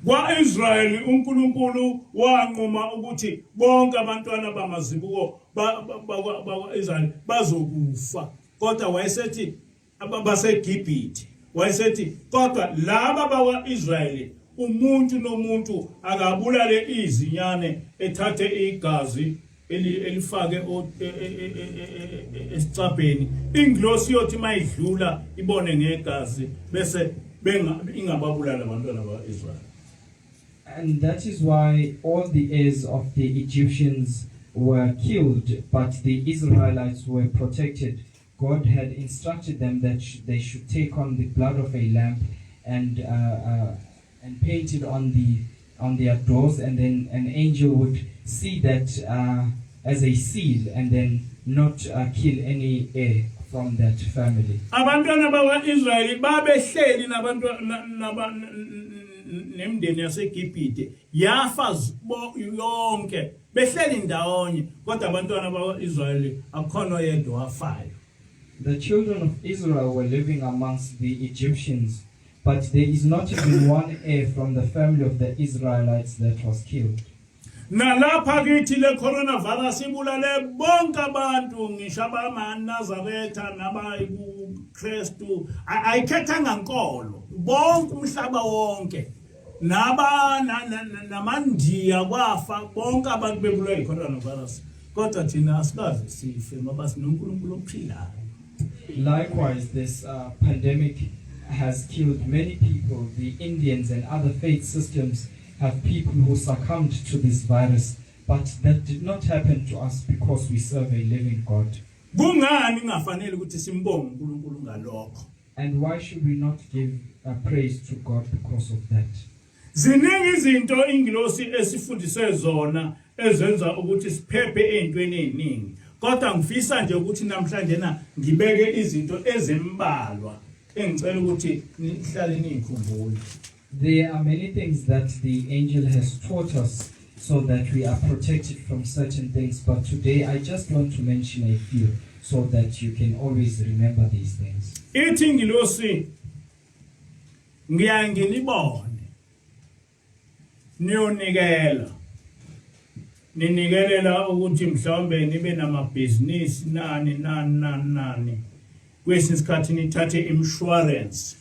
Kwa-Israyeli uNkulunkulu wanquma ukuthi bonke abantwana bamazibuko bakwa-Israyeli bazokufa. Kodwa wayesethi abaseGibhithe, wayesethi kodwa laba bakwa-Israyeli umuntu nomuntu akabulale izinyane ethathe igazi elifake esicabheni. Ingilosi yothi mayidlula ibone ngegazi bese ingababulala abantwana bakwa-Israyeli. And that is why all the heirs of the Egyptians were killed, but the Israelites were protected. God had instructed them that they should take on the blood of a lamb and paint it on their doors, and then an angel would see that as a seal, and then not kill any heir from that family. Abantwana bakwa-Israyeli babehleli nemndeni yaseGibhithe yafa yonke behleli ndawonye, kodwa abantwana bakwa-Israyeli akhona yedwa wafayo. The children of Israel were living amongst the Egyptians, but there is not even one heir from the family of the Israelites that was killed. Nalapha kithi le coronavirus ibulale bonke abantu, ngisho abamaNazaretha nabayiKristu, ayikhethanga nkolo, bonke umhlaba wonke. Namandiya kwafa bonke abantu bebulawa yi-coronavirus, kodwa thina asikaze sife ngoba sinoNkulunkulu ophilayo. Likewise, this pandemic has killed many people. The Indians and other faith systems have people who succumbed to this virus, but that did not happen to us because we serve a living God. Kungani ngafanele ukuthi simbonge uNkulunkulu ngalokho? And why should we not give praise to God because of that? Ziningi izinto ingilosi esifundise zona ezenza ukuthi siphephe ezintweni eziningi. Kodwa ngifisa nje ukuthi namhlanje ngibeke izinto ezimbalwa engicela ukuthi nihlale nikhumbule. There are many things that the angel has taught us so that we are protected from certain things, but today I just want to mention a few so that you can always remember these things. Ithi ingilosi ngiyanginibone niyonikela ninikelela ukuthi mhlawumbe nibe namabhizinisi nani kwesinye isikhathi nithathe insurance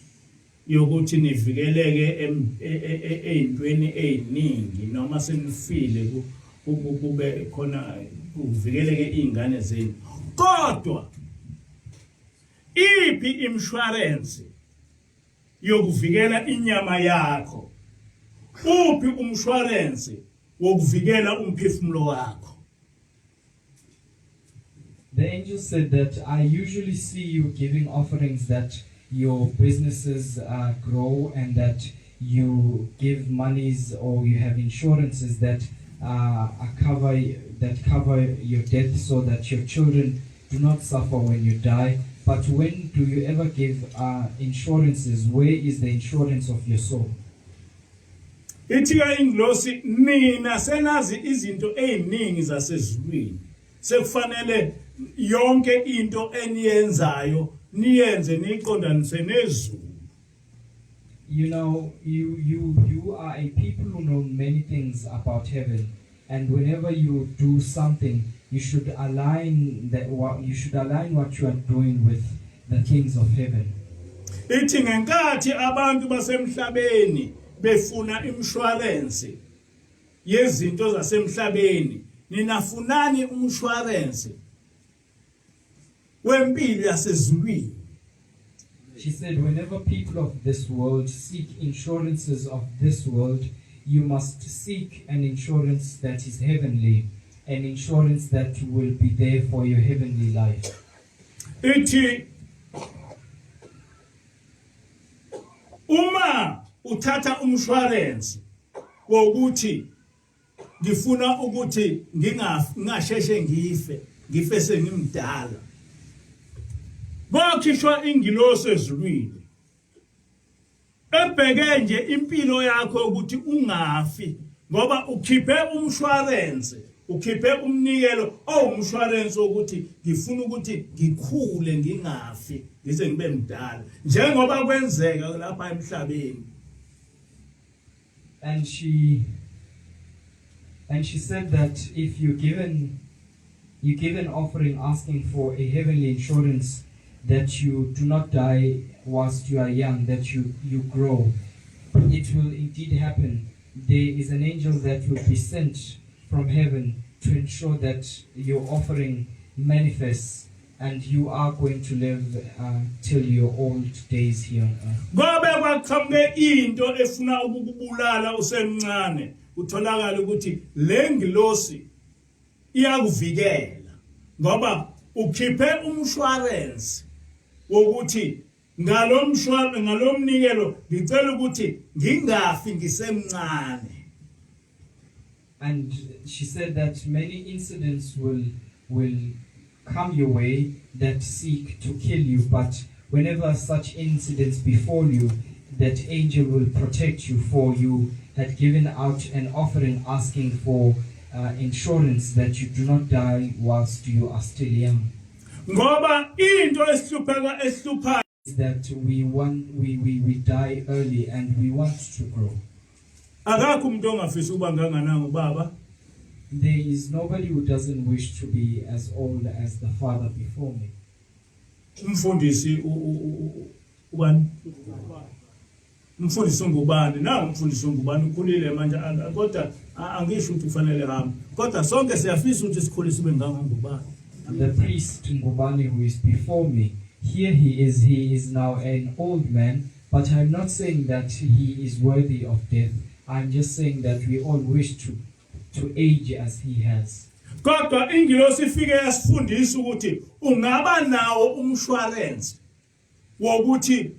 yokuthi nivikeleke ezintweni eziningi noma senifile kube khona kuvikeleke izingane zenu. Kodwa iphi insurance yokuvikela inyama yakho? Uphi umshwarensi wokuvikela umphefumulo wakho? The angel said that I usually see you giving offerings that your businesses grow, and that you give monies or you have insurances that cover your death so that your children do not suffer when you die. But when do you ever give insurances? Where is the insurance of your soul? Ithi ingilosi nina senazi izinto eziningi zasezulwini. Sekufanele yonke into eniyenzayo niyenze niqondanise nezulu. You know, you are a people who know many things about heaven, and whenever you do something, you should align what you are doing with the things of heaven. Ithi ngenkathi abantu basemhlabeni befuna insurance yezinto zasemhlabeni, ninafunani umshwarensi wempilo yasezulwini? She said, whenever people of this world seek insurances of this world, you must seek an insurance that is heavenly, an insurance that will be there for your heavenly life. Ithi uma uthatha umshwarensi wokuthi ngifuna ukuthi ngingasheshe ngife sengimdala, bakhishwa ingilosi ezulwini ebheke nje impilo yakho ukuthi ungafi, ngoba ukhiphe umshwarensi ukhiphe umnikelo owumshwalense ukuthi ngifuna ukuthi ngikhule ngingafi ngize ngibe mdala njengoba kwenzeka lapha emhlabeni. And she said that if you give an offering asking for a heavenly insurance that you do not die whilst you are young, that you grow, it will indeed happen. There is an angel that will be sent from heaven to ensure that your offering manifests and you are going to live till your old days here on earth. Ngobe kwaqhamuke into efuna ukukubulala usemncane utholakala ukuthi lengilosi iyakuvikela ngoba ukhiphe umshwarensi wokuthi ngalomnikelo ngicela ukuthi ngingafi ngisemncane. And she said that many incidents will come your way that seek to kill you, but whenever such incidents befall you, that angel will protect you, for you had given out an offering asking for insurance that you do not die whilst you are still young. Ngoba into ehlupha is that we die early and we want to grow. Akakho umuntu ongafisa ukuba ngangananga ubaba. There is nobody who doesn't wish to be as old as the father before me. Umfundisi ubani? Umfundisi ngubani? Na umfundisi ngubani ukhulile manje kodwa angisho ukuthi kufanele hamba. Kodwa sonke siyafisa ukuthi sikhulise sibe ngangubani. The priest Ngubani who is before me, here he is now an old man, but I'm not saying that he is worthy of death. I'm just saying that we all wish to age as he has. Kodwa ingilosi ifike yasifundisa ukuthi ungaba nawo umshwarensi wokuthi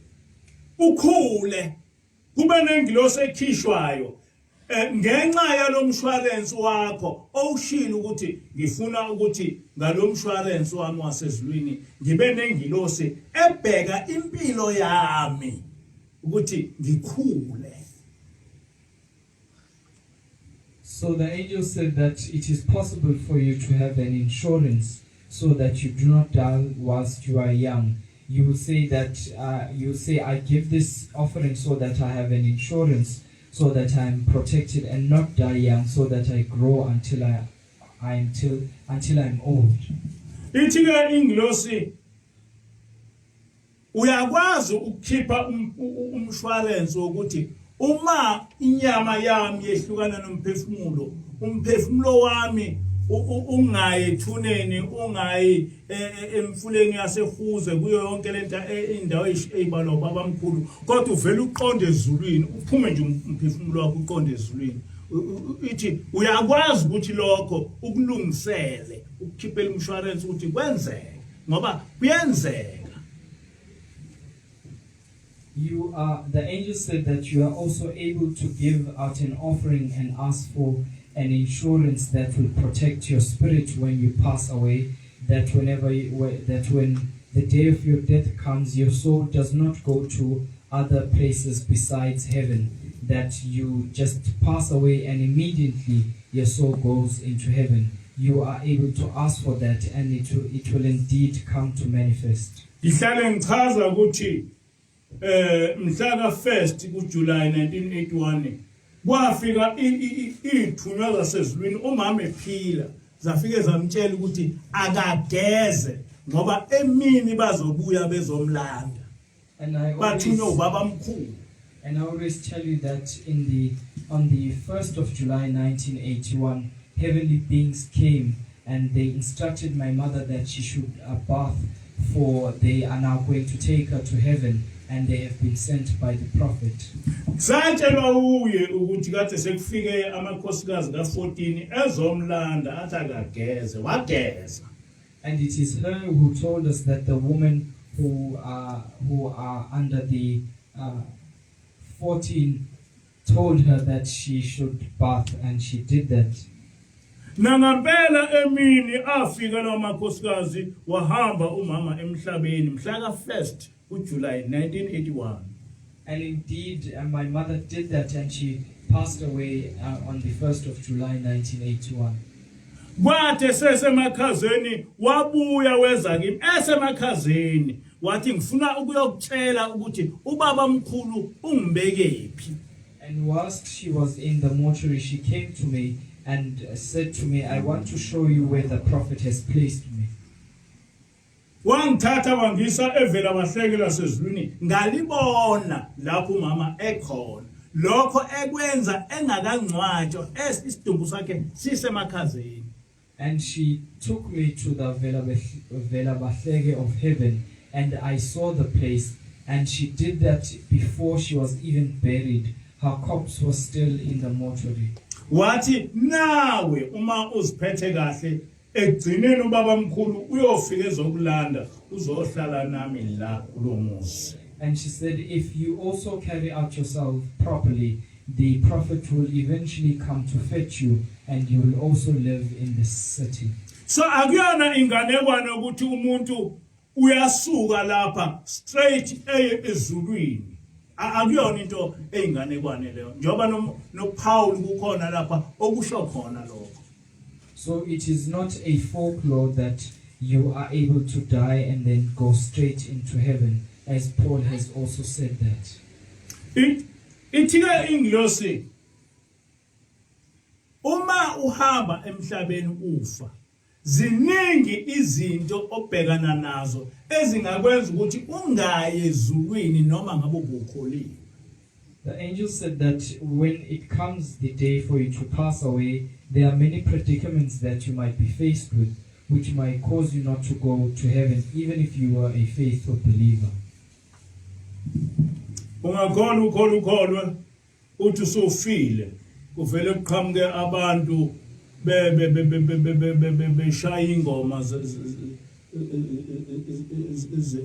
ukhule kube nengilosi ekhishwayo ngenxa yalomshwarensi wakho owushilo ukuthi ngifuna ukuthi ngalomshwarensi wami wasezulwini ngibe nengilosi ebheka impilo yami ukuthi ngikhule. So the angel said that it is possible for you to have an insurance so that you do not die whilst you are young. You will say that you say, I give this offering so that I have an insurance, so that I am protected and not die young, so that I grow until I'm old. Ithi ingilosi uyakwazi ukukhipha umshwarensi wokuthi uma inyama yami yehlukana nomphefumulo, umphefumulo wami ungayi ethuneni, ungayi emfuleni yasehuze kuyo yonke lento indawo ezibalwa babamkhulu, kodwa uvela uqonde ezulwini, uphume nje umphefumulo wakho uqonde ezulwini. Ithi uyakwazi ukuthi lokho ukulungisele ukukhiphela umshwarensi ukuthi kwenzeke ngoba kuyenzeka. The angel said that you are also able to give out an offering and ask for an insurance that will protect your spirit when you pass away, that when the day of your death comes, your soul does not go to other places besides heaven, that you just pass away and immediately your soul goes into heaven. You are able to ask for that and it will indeed come to manifest. Ihlale ngichaza ukuthi mhla ka1 kuJuly 1981 kwafika ithunywa zasezulwini umama ephila zafike zamtshela ukuthi akageze ngoba emini bazobuya bezomlanda bathunywa ubaba mkhulu. And I always tell you that on the 1st of July 1981 heavenly beings came and they instructed my mother that she should bath, for they are now going to take her to heaven and they have been sent by the prophet. Satshelwa uye ukuthi kade sekufike amakhosikazi ka14 ezomlanda athi akageze wageza. And it is her who told us that the women who are under the 14 told her that she should bath, and she did that. Nangempela emini afika lawo makhosikazi wahamba umama emhlabeni mhla ka1 kuJuly 1981. And indeed, my mother did that, and she passed away on the 1st of July 1981. Kwathe sesemakhazeni wabuya weza kimi esemakhazeni wathi ngifuna ukuyokutshela ukuthi ubaba mkhulu ungibekephi. And whilst she was in the mortuary, she came to me and said to me, I want to show you where the prophet has placed me. Wangithatha wangisa evela bahlekela sezulwini ngalibona lapho umama ekhona. Lokho ekwenza engakangcwatshwa isidumbu sakhe sisemakhazeni. And she took me to the Vela Bahlege of heaven, and I saw the place, and she did that before she was even buried. Her corpse was still in the mortuary. Wathi nawe uma uziphethe kahle egcineni ubaba mkhulu uyofika ezokulanda uzohlala nami la kulomuzi. And she said, if you also carry out yourself properly, the prophet will eventually come to fetch you, and you will also live in this city. So akuyona inganekwane ukuthi umuntu uyasuka lapha straight ezulwini. Akuyona into eyinganekwane leyo. Njoba no Paul kukhona lapha okusho khona lokho. So it is not a folklore that you are able to die and then go straight into heaven, as Paul has also said that. Ithika Engelosini uma uhamba emhlabeni ufa ziningi izinto obhekana nazo ezingakwenza ukuthi ungaye ezulwini noma ngabe ubukholiwe. The angel said that when it comes the day for you to pass away, there are many predicaments that you might be faced with, which might cause you not to go to heaven, even if you were a faithful believer. Ukholwe uthi usufile kuvele kuqhamuke abantu beshaya ingoma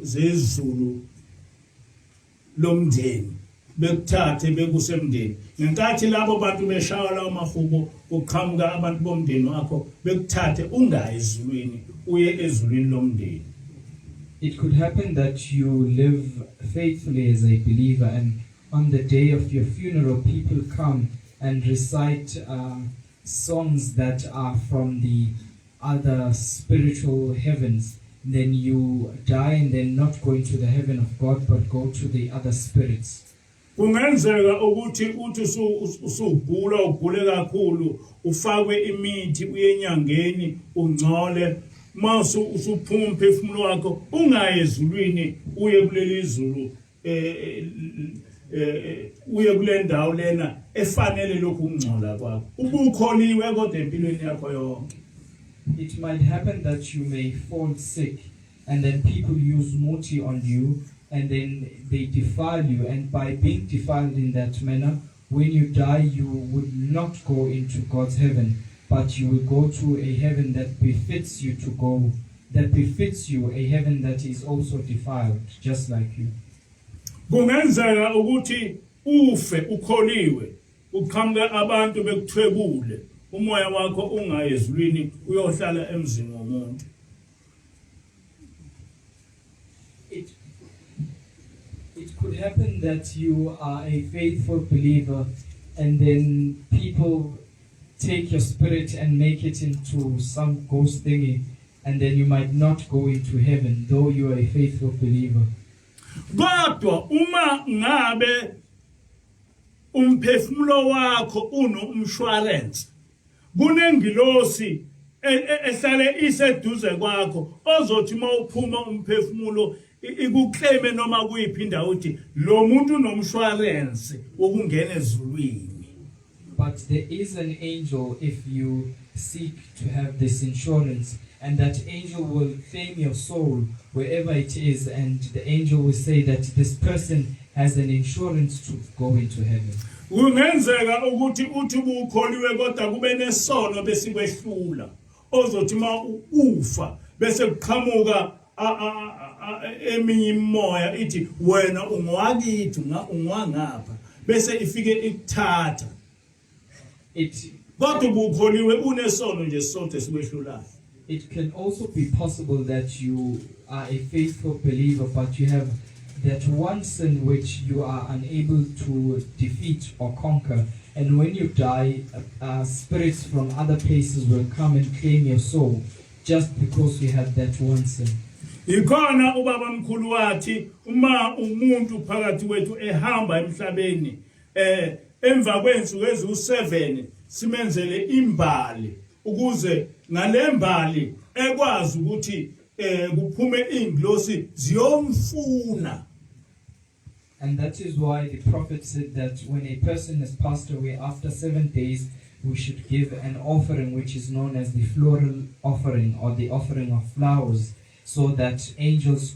zezulu lomndeni bekuthathe bekusemndeni ngenkathi labo bantu beshaya lawo mahubo uqhamuka abantu bomndeni wakho bekuthathe ungayi ezulwini uye ezulwini lomndeni. It could happen that you live faithfully as a believer, and on the day of your funeral, people come and recite songs that are from the other spiritual heavens. Then you die and then not go into the heaven of God, but go to the other spirits. Kungenzeka ukuthi uthi usugula ugule kakhulu ufakwe imithi uye enyangeni ungcole mase usuphuma umphefumulo wakho ungaye ezulwini uye kuleli izulu uye kule ndawo lena efanele lokhu ungcola kwakho ubukholiwe kodwa empilweni yakho yonke. It might happen that you may fall sick and then people use muti on you and then they defile you, and by being defiled in that manner, when you die you would not go into God's heaven, but you will go to a heaven that befits you to go, that befits you, a heaven that is also defiled, just like you. Kungenzeka ukuthi ufe ukholiwe uqhamuka abantu bekuthwebule umoya wakho ungayezulwini uyohlala emzini womuntu. It could happen that you are a faithful believer and then people take your spirit and make it into some ghost thingy, and then you might not go into heaven though you are a faithful believer. Kodwa uma ngabe umphefumulo wakho unomshwarensi kunengilosi ehlale iseduze kwakho ozothi mawuphuma umphefumulo ikukleme noma kuyiphinda uthi lo muntu unomshwarensi wokungena ezulwini. But there is an angel if you seek to have this insurance, and that angel will claim your soul wherever it is, and the angel will say that this person has an insurance to go into heaven. Kungenzeka ukuthi uthi ubukholiwe kodwa kube nesono besikwehlula ozothi ma ufa bese kuqhamuka eminye imoya ithi wena ungwakithi ungwangapha bese ifike ikuthatha. Kodwa ubukholiwe unesono nje sonke sikwehlulayo. It can also be possible that you are a faithful believer, but you have that one sin which you are unable to defeat or conquer, And when you die, spirits from other places will come and claim your soul just because you had that one sin. Ikhona ubaba mkhulu wathi uma umuntu phakathi kwethu ehamba emhlabeni emva kwensuku ezu7 simenzele imbali ukuze ngale mbali ekwazi ukuthi kuphume ingilosi ziyomfuna. And that is why the prophet said that when a person has passed away after 7 days, we should give an offering which is known as the floral offering or the offering of flowers, so that angels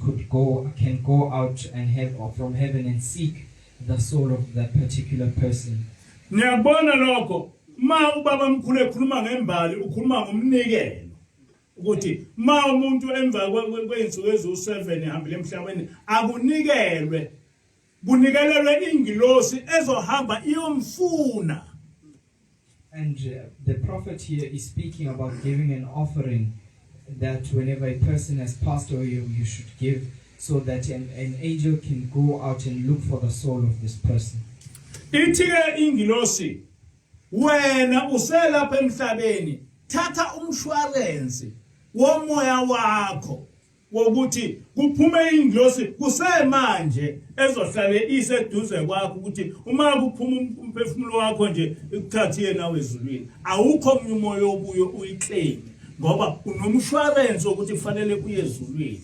can go out and from heaven and seek the soul of that particular person. Niyabona lokho ma ubaba mkhulu ekhuluma ngembali ukhuluma ngomnikelo ukuthi ma umuntu emva kweinsuku ezu7 ehambile emhlabeni akunikelwe kunikelelwe ingilosi ezohamba iyomfuna. And the prophet here is speaking about giving an offering that whenever a person has passed away, you should give, so that an angel can go out and look for the soul of this person. Ithi ingilosi wena uselapha emhlabeni thatha umshwarensi womoya wakho wokuthi kuphume ingilosi kusemanje ezohlale iseduze kwakho ukuthi uma kuphuma umphefumulo wakho nje ikuthathi yena wezulwini awukho omunye umoya obuyo uyiclaim ngoba unomshwarensi ukuthi kufanele uye ezulwini.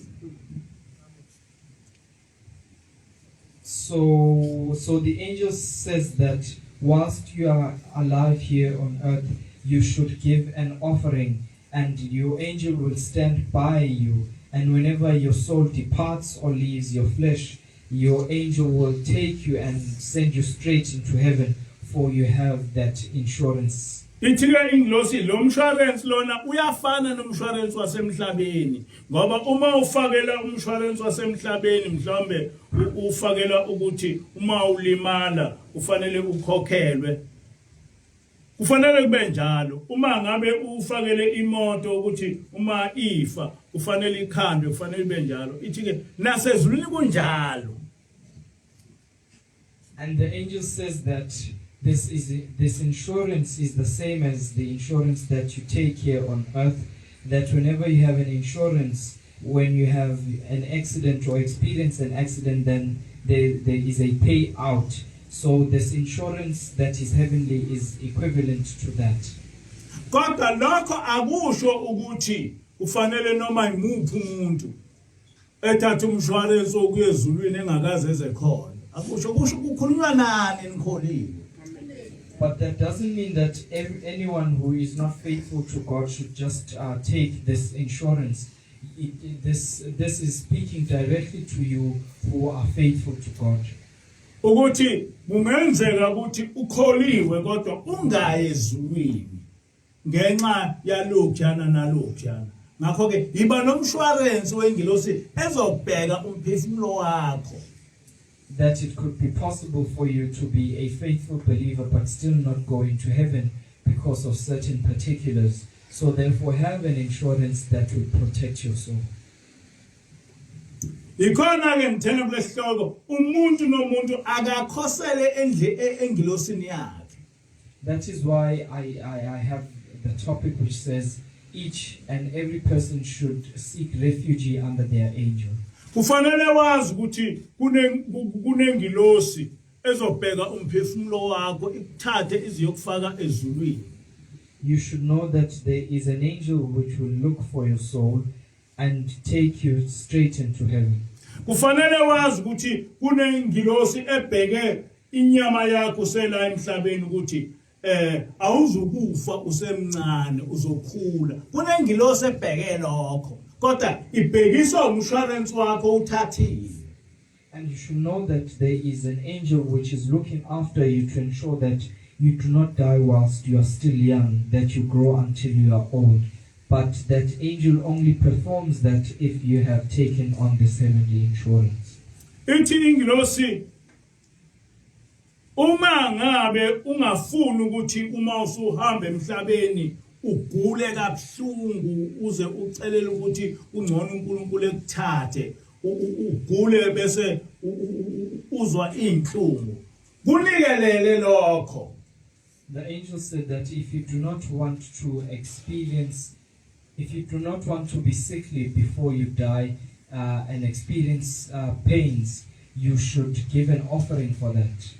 So the angel says that whilst you are alive here on earth, you should give an offering, and your angel will stand by you. And whenever your soul departs or leaves your flesh, your angel will take you and send you straight into heaven, for you have that insurance. Ithike ingilosi lo mshwarensi lona uyafana nomshwarensi wasemhlabeni ngoba uma ufakela umshwarensi wasemhlabeni mhlawumbe ufakela ukuthi uma ulimala ufanele ukhokhelwe kufanele kube njalo. Uma ngabe ufakele imoto ukuthi uma ifa ufanele ikhandwe kufanele kube njalo. Ithike nasezulwini kunjalo. And the angel says that this insurance is the same as the insurance that you take here on earth, that whenever you have an insurance, when you have an accident or experience an accident, then there is a payout. So this insurance that is heavenly is equivalent to that. Kodwa lokho akusho ukuthi ufanele noma imuphi umuntu ethatha umshwarensi okuyezulwini engakaze ezekhona. Akusho kusho kukhulunywa nani nikholile. But that doesn't mean that anyone who is not faithful to God should just take this insurance. This is speaking directly to you who are faithful to God. Ukuthi kungenzeka ukuthi ukholiwe kodwa ungaye ezulwini ngenxa yalokhana nalokhana. Ngakho ke iba nomshwarensi wengilosi ezobheka umphefumulo wakho. That it could be possible for you to be a faithful believer but still not go into heaven because of certain particulars. So therefore have an insurance that will protect your soul. Ikhona ke ngithena kulesihloko umuntu nomuntu akakhosele engilosini yakhe. That is why I have the topic which says each and every person should seek refuge under their angel. Kufanele wazi ukuthi kunengilosi ezobheka umphefumulo wakho ikuthathe iziyokufaka ezulwini. You should know that there is an angel which will look for your soul and take you straight into heaven. Kufanele wazi ukuthi kunengilosi ebheke inyama yakho sela emhlabeni ukuthi awuzukufa usemncane uzokhula. Kunengilosi ebheke lokho. Kodwa ibhekisa umshwarensi wakho uthathile. And you should know that there is an angel which is looking after you to ensure that you do not die whilst you are still young, that you grow until you are old. But that angel only performs that if you have taken on this heavenly insurance. Ithi ingilosi uma ngabe ungafuni ukuthi uma usuhamba emhlabeni ugule kabuhlungu uze ucelele ukuthi ungcono uNkulunkulu ekuthathe ugule bese uzwa inhlungu kunikelele lokho The angel said that if you do not want to be sickly before you die and experience pains, you should give an offering for that.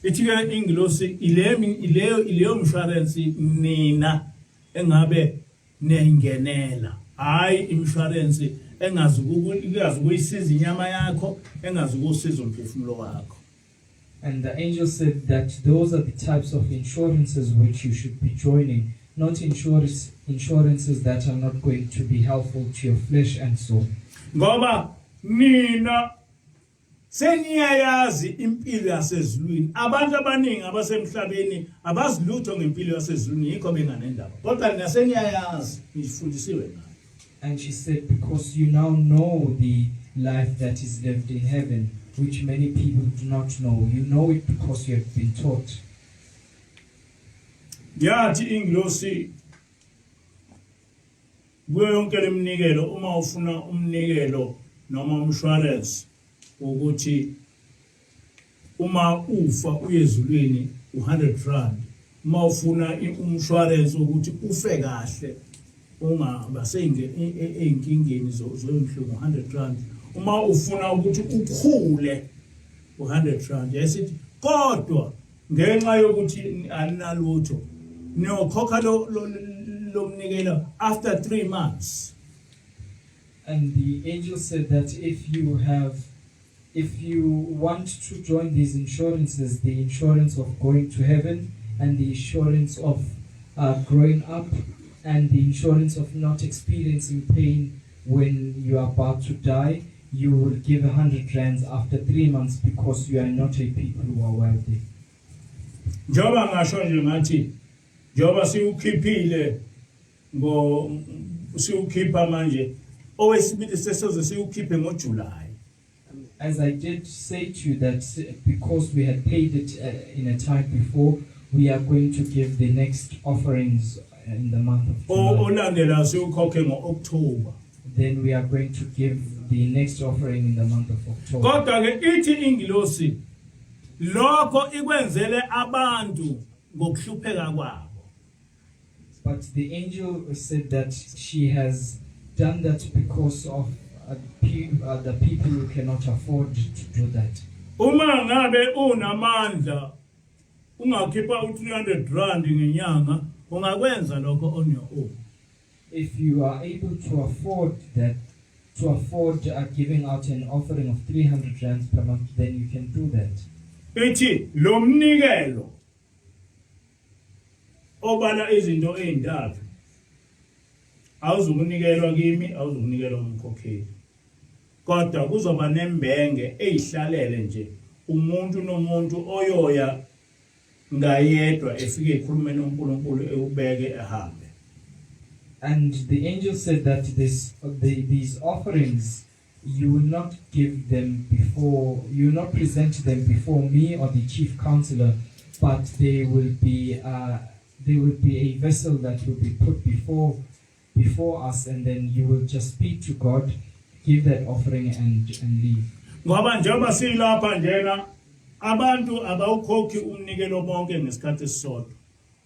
Ichika Engelosini ileyo insurance nina engabe nengenela. Hayi insurance engazi ukuyisiza inyama yakho, engazi ukusiza umphefumulo wakho. And the angel said that those are the types of insurances which you should be joining, not insurances that are not going to be helpful to your flesh and soul. Ngoba nina seniyayazi impilo yasezulwini. Abantu abaningi abasemhlabeni abazilutho ngempilo yasezulwini yikho benganendaba. Kodwa nina seniyayazi, nifundisiwe ngayo. And she said, because you now know the life that is lived in heaven, which many people do not know. You know it because you have been taught. Yathi Engelosini kuyo yonke lemnikelo uma ufuna umnikelo noma umshwarensi ukuthi uma ufa uyezulwini u100 uma ufuna umshwarensi ukuthi ufe kahle ungabasenge einkingeni zoyinhlungu R100 uma ufuna ukuthi ukhule u100 yesithi kodwa ngenxa yokuthi aninalutho niyokhokha lomnikelo after 3 months. And the angel said that if you want to join these insurances, the insurance of going to heaven and the insurance of growing up and the insurance of not experiencing pain when you are about to die, you will give R100 after 3 months because you are not a people who are wealthy. Njoba ngasho nje ngathi njoba siukhiphile siukhipha manje owesibili sesoze siukhiphe ngoJuly. As I did say to you that because we had paid it in a time before, we are going to give the next offerings in the month of July. Olandela siukhokhe ngoOctober. Then we are going to give the next offering in the month of October. Kodwa ke ithi Engelosini lokho ikwenzele abantu ngokuhlupheka kwabo. But the angel said that she has done that because of the people who cannot afford to do that. Uma ngabe unamandla ungakhipha u300 ngenyanga ungakwenza lokho on your own. If you are able to afford that, giving out an offering of R300 per month, then you can do that. Ithi lo mnikelo obala izinto ezintathu awuzukunikelwa kimi awuzukunikelwa umkhokheli kodwa kuzoba nembenge ezihlalele nje umuntu nomuntu oyoya ngayedwa efike ekhulume noNkulunkulu eubeke ehambe. And the angel said that these offerings, you will not present them before me or the chief counselor, but they will be a vessel that will be put before us, and then you will just speak to God, give that offering and leave. Ngoba njengoba silapha njena abantu abawukhokhi umnikelo bonke ngesikhathi esisodwa.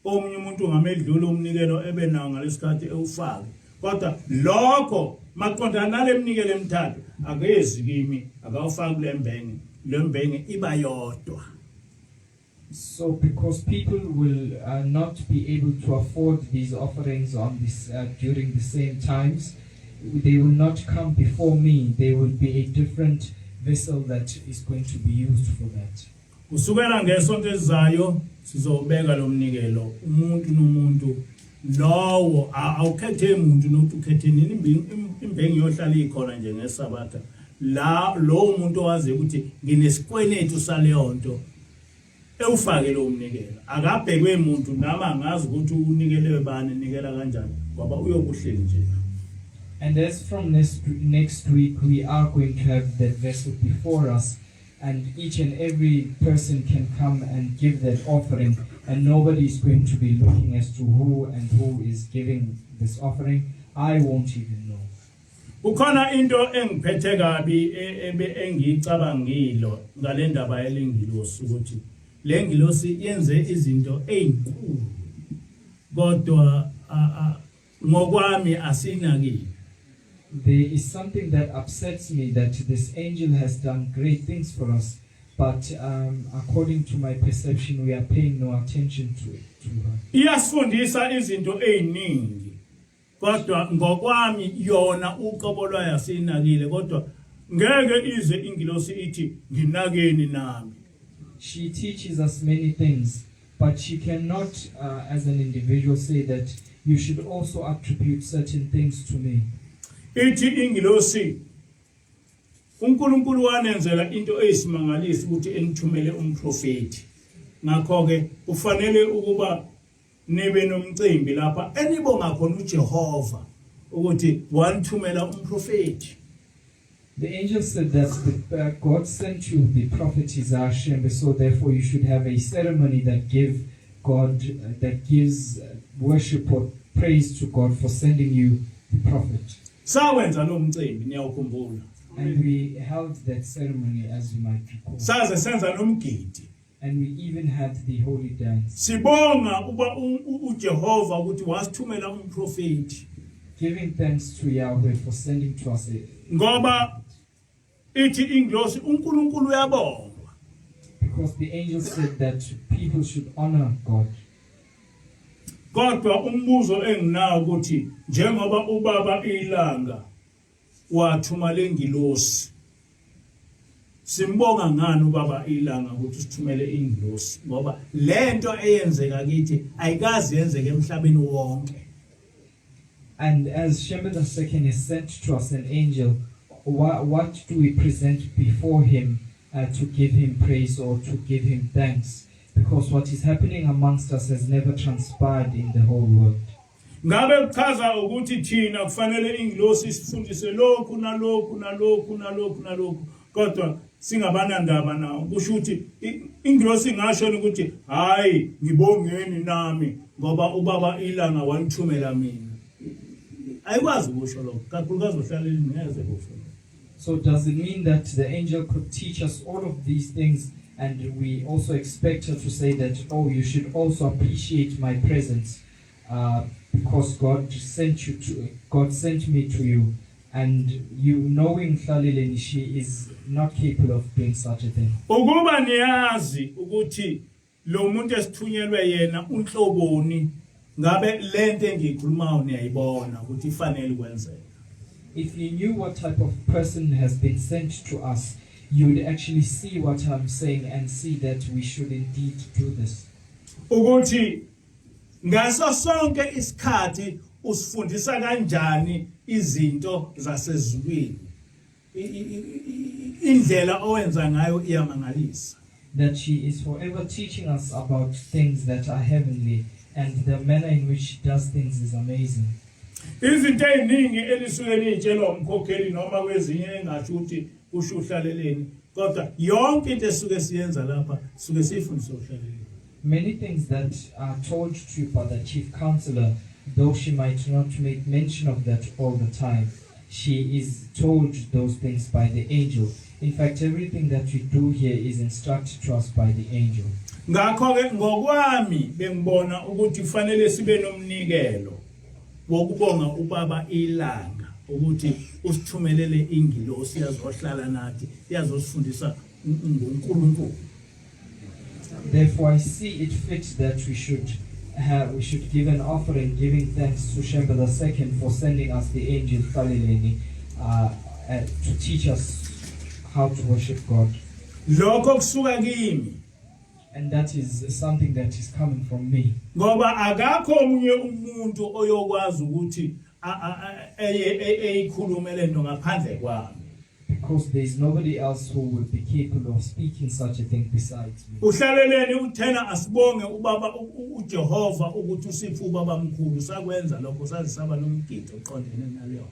Omunye umuntu ngamedlula umnikelo ebenawo ngalesikhathi ewufaka. Kodwa lokho maqondana nalemnikelo emithathu akezi kimi akawufaki kulembenge. Lembenge iba yodwa. So because people will not be able to afford these offerings on this during the same times, they will not come before me. They will be a different vessel that is going to be used for that. Kusukela ngesonto ezayo sizobeka lo mnikelo umuntu nomuntu lowo awukhethe umuntu nokuthi ukhethe nini imbenge yohlala ikhona nje ngesabatha la lo umuntu owazi ukuthi nginesikweletu saleyo nto ewufake lo mnikelo akabhekwe umuntu nama angazi ukuthi unikelewe bani nikela kanjani ngoba uyokuhleli nje. And as from next week we are going to have that vessel before us, and each and every person can come and give that offering, and nobody is going to be looking as to who is giving this offering. I won't even know. Ukhona into engiphethe kabi engicabangilo ngalendaba yelengilosi ukuthi le ngilosi yenze izinto ezinkulu kodwa ngokwami asinakile. There is something that upsets me, that this angel has done great things for us, but according to my perception, we are paying no attention to her. Iyasifundisa izinto eziningi kodwa ngokwami yona uqobo lwayo asinakile kodwa ngeke ize ingilosi ithi nginakeni nami. She teaches us many things, but she cannot, as an individual, say that you should also attribute certain things to me. Ithi ingilosi uNkulunkulu wanenzela into eyisimangalisi ukuthi enithumele umprofeti. Ngakho ke ufanele ukuba nibe nomcimbi lapha enibonga khona uJehova ukuthi wanithumela umprofeti. The angel said that God sent you the prophet Isaiah, so therefore you should have a ceremony that gives worship or praise to God for sending you the prophet. Sawenza lo mcimbi niyawukhumbula. And we held that ceremony, as you might recall. Saze senza nomgidi. And we even had the holy dance. Sibonga uba uJehova ukuthi wasithumela umprofeti. Giving thanks to Yahweh for sending to us ngoba ithi ingilosi uNkulunkulu uyabongwa. Because the angel said that people should honor God. Kodwa umbuzo enginawo ukuthi njengoba ubaba ilanga wathuma lengilosi simbonga ngani ubaba ilanga ukuthi sithumele ingilosi ngoba lento eyenzeka kithi ayikazi yenzeke emhlabeni wonke. And as Shemba II is sent to us an angel, what do we present before him to give him praise or to give him thanks? Because what is happening amongst us has never transpired in the whole world. Ngabe kuchaza ukuthi thina kufanele ingilosi sifundise lokhu nalokhu nalokhu nalokhu nalokhu kodwa singabanandaba nawo kusho ukuthi ingilosi ngasho ukuthi hayi ngibongeni nami ngoba ubaba ilanga wanithumela mina. Ayikwazi ukusho lokho kakhulukazi uhlaleli ngeze kusho. So does it mean that the angel could teach us all of these things, and we also expect her to say that, oh, you should also appreciate my presence because God sent me to you, and you knowing Hlaleleni, she is not capable of doing such a thing. Ukuba niyazi ukuthi lo muntu esithunyelwe yena unhloboni ngabe lento engiyikhulumayo niyayibona ukuthi ifanele kwenzeka. If you knew what type of person has been sent to us, you would actually see what I'm saying and see that we should indeed do this. Ukuthi ngaso sonke isikhathi usifundisa kanjani izinto zasezulwini. Indlela owenza ngayo iyamangalisa. That she is forever teaching us about things that are heavenly, and the manner in which she does things is amazing. Izinto eziningi elisuke nitshelwa umkhokheli noma kwezinye engasho ukuthi kusho uhlaleleni kodwa yonke into esuke siyenza lapha suke sifundisa uhlaleleni. Many things that are told to you by the chief counselor, though she might not make mention of that all the time, she is told those things by the angel. In fact, everything that we do here is instructed to us by the angel. Ngakho ke ngokwami bengibona ukuthi kufanele sibe nomnikelo wokubonga ubaba ilanga ukuthi usithumelele ingilosi yazohlala nathi yazosifundisa ngoNkulunkulu. Therefore I see it fit that we should give an offering, giving thanks to Shemba II for sending us the angel Hlaleleni to teach us how to worship God. Lokho kusuka kimi. And that is something that is coming from me. Ngoba akakho omunye umuntu oyokwazi ukuthi eyikhulume lento ngaphandle kwami. Because there is nobody else who will be capable of speaking such a thing besides me. Uhlaleleni uthena asibonge ubaba uJehova ukuthi usiphe ubaba mkhulu sakwenza lokho sazisaba nomgidi oqondene naleyo.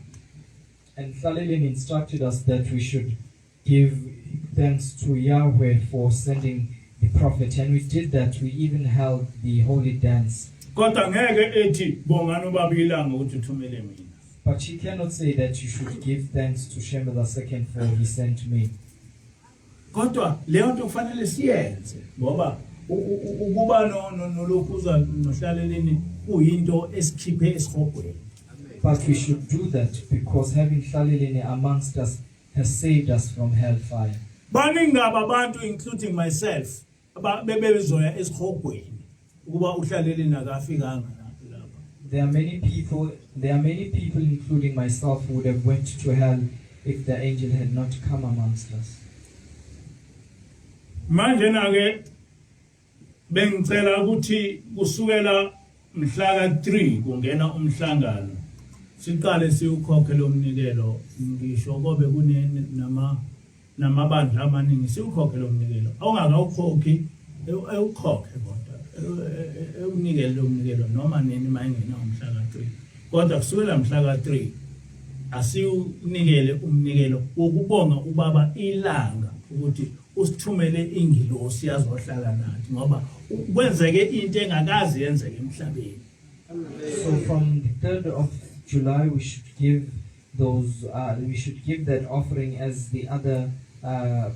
And Hlaleleni instructed us that we should give thanks to Yahweh for sending the prophet, and we did that. We even held the holy dance. Kodwa ngeke ethi bongani ubaba ilanga ukuthi uthumele mina. But she cannot say that you should give thanks to Shemba II for he sent me. Kodwa leyo nto kufanele siyenze ngoba ukuba nolokuza nohlaleleni kuyinto esikhiphe esihogweni. But we should do that because having hlaleleni amongst us has saved us from hellfire. Baningi abantu including myself bebezoya esihogweni ukuba uhlaleleni akafikanga lapha. There are many people including myself who would have went to hell if the angel had not come amongst us. Manje na ke bengicela ukuthi kusukela mhla ka3 kungena umhlangano siqale siukhokhe lo mnikelo ngisho kobe namabandla amaningi siukhokhe lo mnikelo awungakawukhokhi ewukhokhe kodwa ewunikele lo mnikelo noma nini mayingena umhla ka3 kodwa kusukela mhla ka3 asiunikele umnikelo wokubonga ubaba ilanga ukuthi usithumele ingilosi yazohlala nathi ngoba kwenzeke into engakazi yenzeke emhlabeni. So from the 3rd of July we should give that offering as the other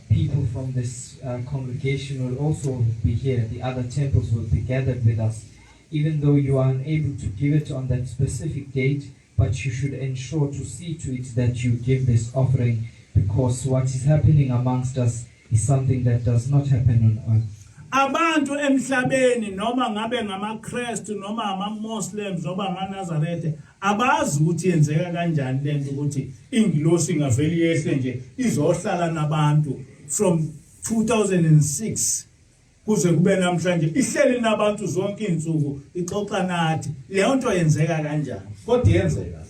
people from this congregation will also be here. The other temples will be gathered with us. Even though you are unable to give it on that specific date, but you should ensure to see to it that you give this offering, because what is happening amongst us is something that does not happen on earth. Abantu emhlabeni noma ngabe ngamaKristu noma amaMuslims noma amaNazaretha abazi ukuthi yenzeka kanjani lento ukuthi ingilosi ingaveli yehle nje izohlala nabantu from 2006 kuze kube namhlanje ihleli nabantu zonke insuku ixoxa nathi leyo nto yenzeka kanjani kodwa yenzeka.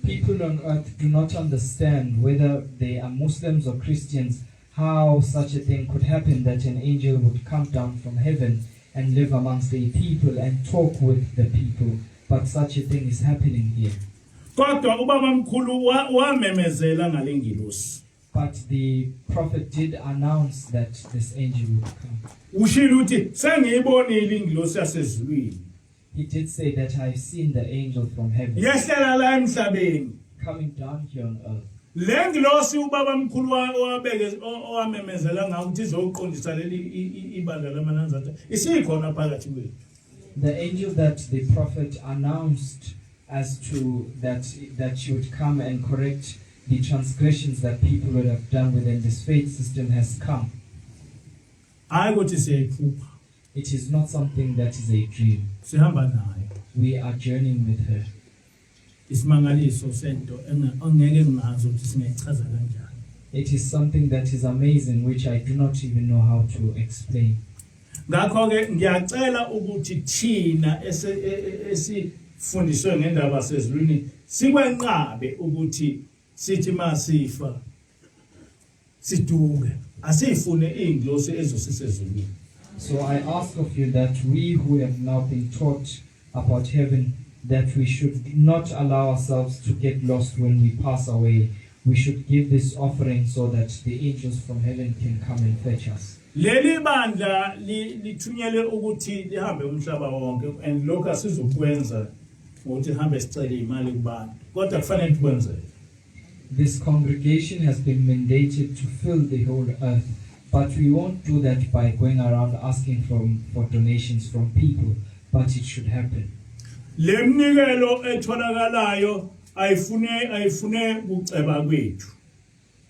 People on earth do not understand, whether they are Muslims or Christians, how such a thing could happen, that an angel would come down from heaven and live amongst the people and talk with the people. But such a thing is happening here. Kodwa ubaba mkhulu wamemezela ngale ngilosi. But the prophet did announce that this angel would come. Ushilo uthi sengiyibonile ingilosi yasezulwini. He did say that I've seen the angel from heaven yehlela la emhlabeni coming down here on earth. Le ngilosi ubaba mkhulu wabeke owamemezela ngawo ukuthi izoqondisa leli ibandla lamaNazaretha isikhona phakathi kwethu. The angel that the prophet announced as to that she would come and correct the transgressions that people would have done within this faith system has come. Hayi ukuthi siyayiphupha. It is not something that is a dream. Sihamba naye. We are journeying with her. Isimangaliso sento engeke ngazi ukuthi singayichaza kanjani. It is something that is amazing, which I do not even know how to explain. Ngakho ke ngiyacela ukuthi thina esifundiswe ngendaba sezulwini sikwenqabe ukuthi sithi masifa siduke asifune ingilosi ezosisezulwini. So I ask of you that we who have now been taught about heaven, that we should not allow ourselves to get lost when we pass away. We should give this offering so that the angels from heaven can come and fetch us. Leli bandla lithunyele ukuthi lihambe umhlaba wonke and lokho asizokwenza ukuthi hambe sicela imali kubantu kodwa kufanele tukwenze. This congregation has been mandated to fill the whole earth, but we won't do that by going around asking for donations from people, but it should happen. Le mnikelo etholakalayo ayifune kuceba kwethu.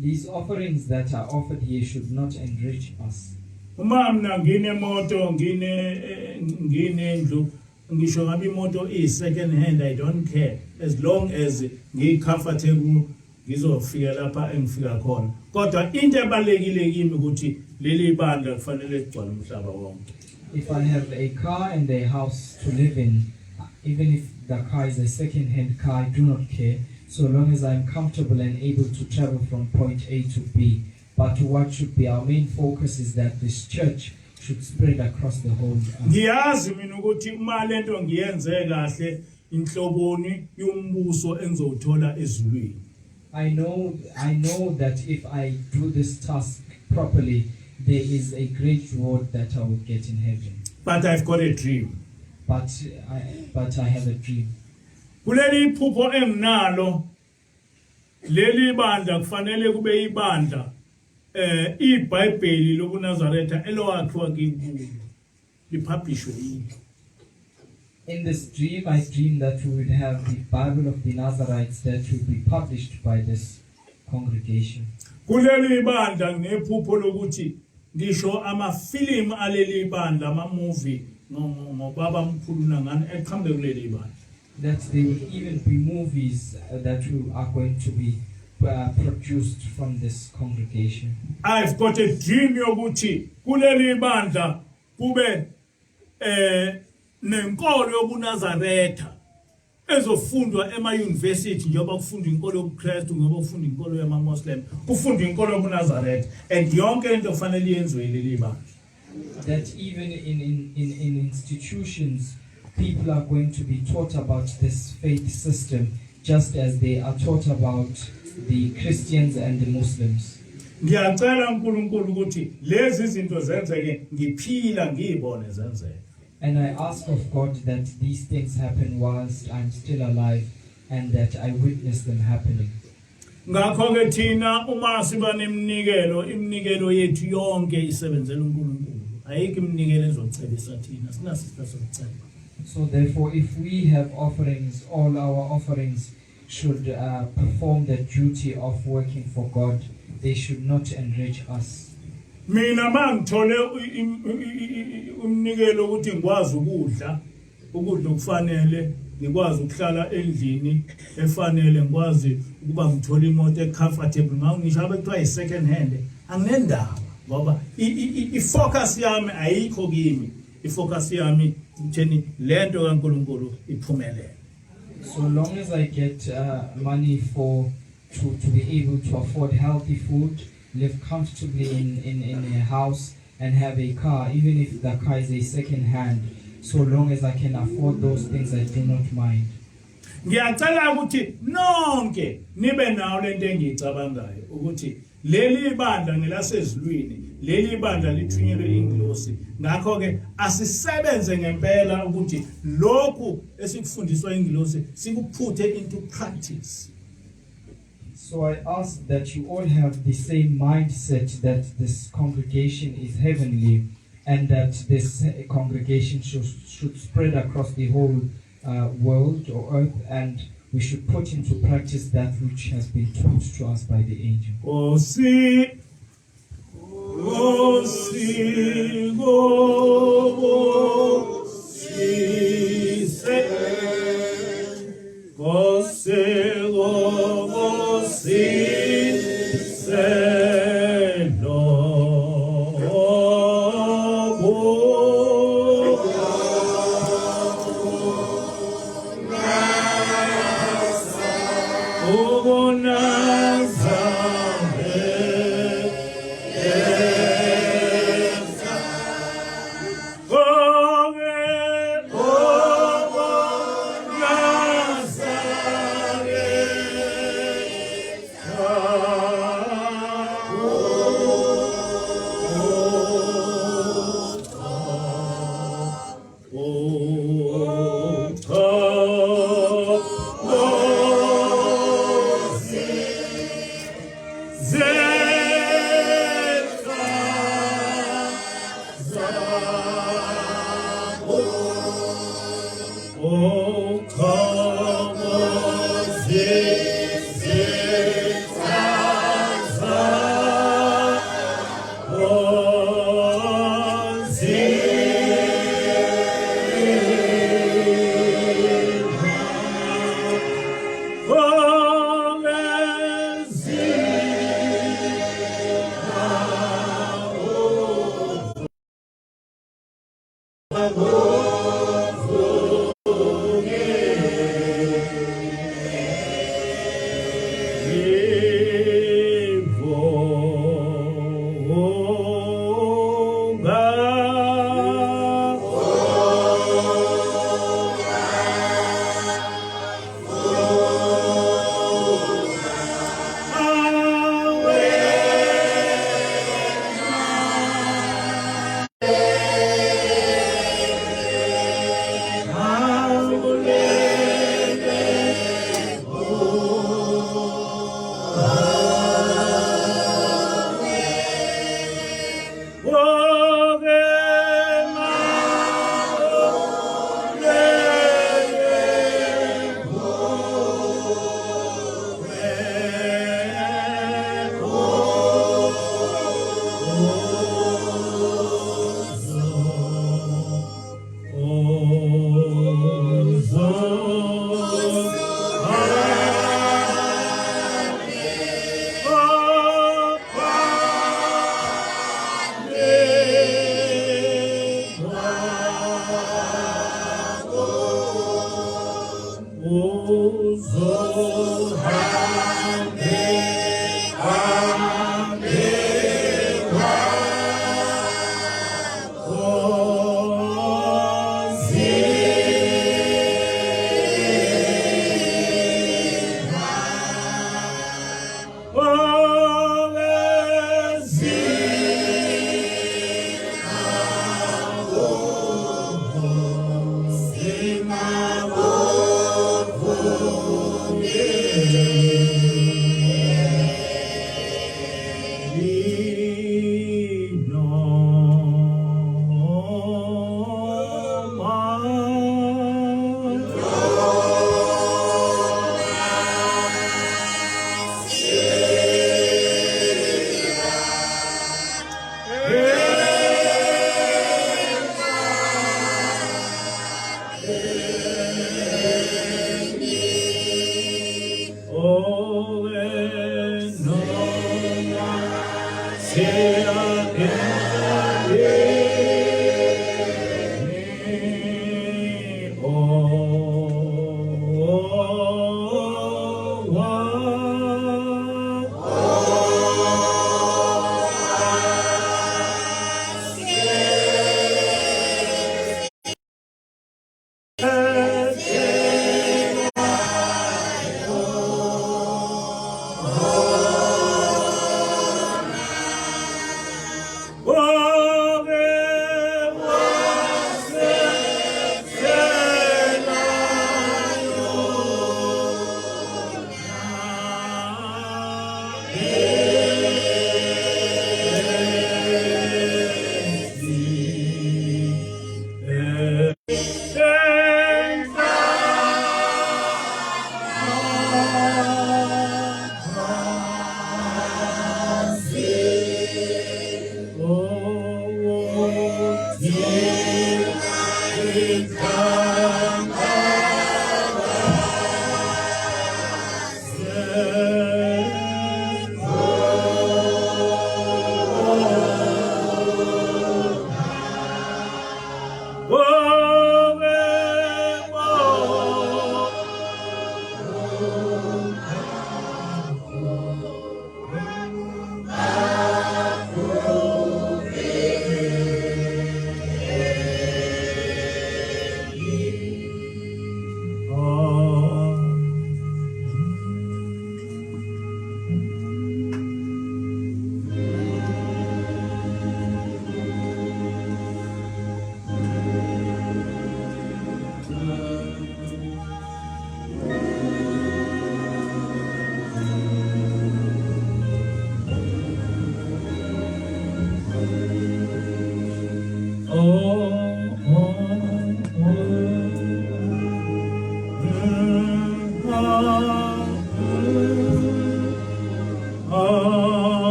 These offerings that are offered here should not enrich us. Uma mina ngine moto ngine ndlu ngisho ngabe imoto second hand, I don't care as long as ngicomfortable ngizofika lapha engifika khona. Kodwa into ebalekile kimi ukuthi leli bandla kufanele ligcwale umhlaba wonke. If I have a car and a house to live in, even if the car is a second-hand car, I do not care, so long as I'm comfortable and able to travel from point A to B. But what should be our main focus is that this church should spread across the whole earth. Ngiyazi mina ukuthi uma lento ngiyenze kahle inhloboni yombuso engizothola ezulwini. I know that if I do this task properly, there is a great reward that I will get in heaven. But I've got a dream. But I have a dream. Kuleli iphupho enginalo leli bandla kufanele kube ibandla iBhayibheli lobuNazaretha elowakhiwa kikulo. lipublishwe yini. In this dream, I dreamed that we would have the Bible of the Nazarites that would be published by this congregation. Kuleli bandla ngephupho lokuthi ngisho amafilimu aleli bandla ama-movie ngobaba mkhulu nangani eqhambe kuleli bandla. That there will even be movies that are going to be produced from this congregation. I've got a dream yokuthi kuleli bandla kube nenkolo yobuNazaretha ezofundwa ema-university njengoba kufundwa inkolo yobuKristu ngoba kufundwa inkolo yama-Muslim kufundwa inkolo yobuNazaretha and yonke into kufanele yenziwe leli bandla. That even in institutions people are going to be taught about this faith system just as they are taught about the Christians and the Muslims. Ngiyacela uNkulunkulu ukuthi lezi zinto zenzeke ngiphila ngibone zenzeke. And I ask of God that these things happen whilst I'm still alive and that I witness them happening. Ngakho ke thina uma siba iminikelo yethu yonke isebenzela uNkulunkulu. Ayikho iminikelo ezocebisa thina sinasista sokuceba. So therefore, if we have offerings, all our offerings should perform the duty of working for God. They should not enrich us. Mina mangithole umnikelo ukuthi ngikwazi ukudla okufanele, ngikwazi ukuhlala endlini efanele, ngikwazi ukuba ngithola imoto ecomfortable, ngisho abekuthiwa second hand, anginendaba ngoba ifocus yami ayikho kimi. Ifocus yami utheni lento kaNkulunkulu iphumelele. So long as I get money to be able to afford healthy food, live comfortably in a house and have a car, even if the car is a second hand, so long as I can afford those things, I do not mind. Ngiyacela ukuthi nonke nibe nawo lento engiyicabangayo ukuthi leli bandla ngelasezulwini, leli bandla lithunyelwe ingelosi. Ngakho ke asisebenze ngempela ukuthi lokhu esikufundiswa ingelosi sikuphuthe into practice. So I ask that you all have the same mindset that this congregation is heavenly and that this congregation should spread across the whole world or earth, and we should put into practice that which has been taught to us by the angel. uzohambe hambe Oh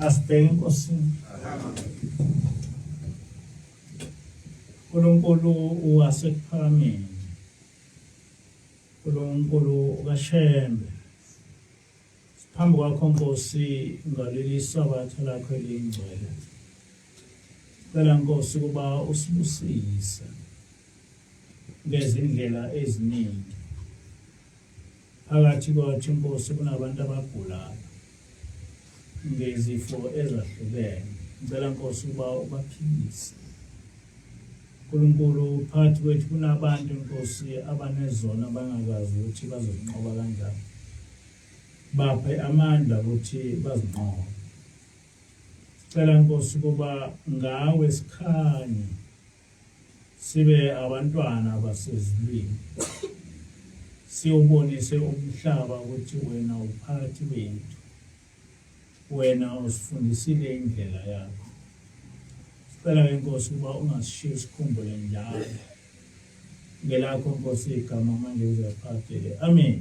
Asibheke enkosini. uNkulunkulu wasekuphakameni. uNkulunkulu kaShembe. Siphambi kwakho Nkosi ngaleli sabatha lakho elingcwele. Cela Nkosi kuba usibusise ngezindlela eziningi. Phakathi kwethu Nkosi kunabantu abagulayo ngezifo ezahlukene. Ngicela Nkosi kuba ubaphilise. uNkulunkulu phakathi kwethu kunabantu Nkosi abanezona abangakazi ukuthi bazozinqoba kanjani. Baphe amandla ukuthi bazinqobe. Sicela Nkosi kuba ngawe sikhanye sibe abantwana basezulwini. Siyobonise umhlaba ukuthi wena uphakathi wethu. Wena usifundisile indlela yakho. Sicela Nkosi kuba ungasishiyi sikhumbule njalo. Ngelakho Nkosi igama manje uzaphathele. Amen.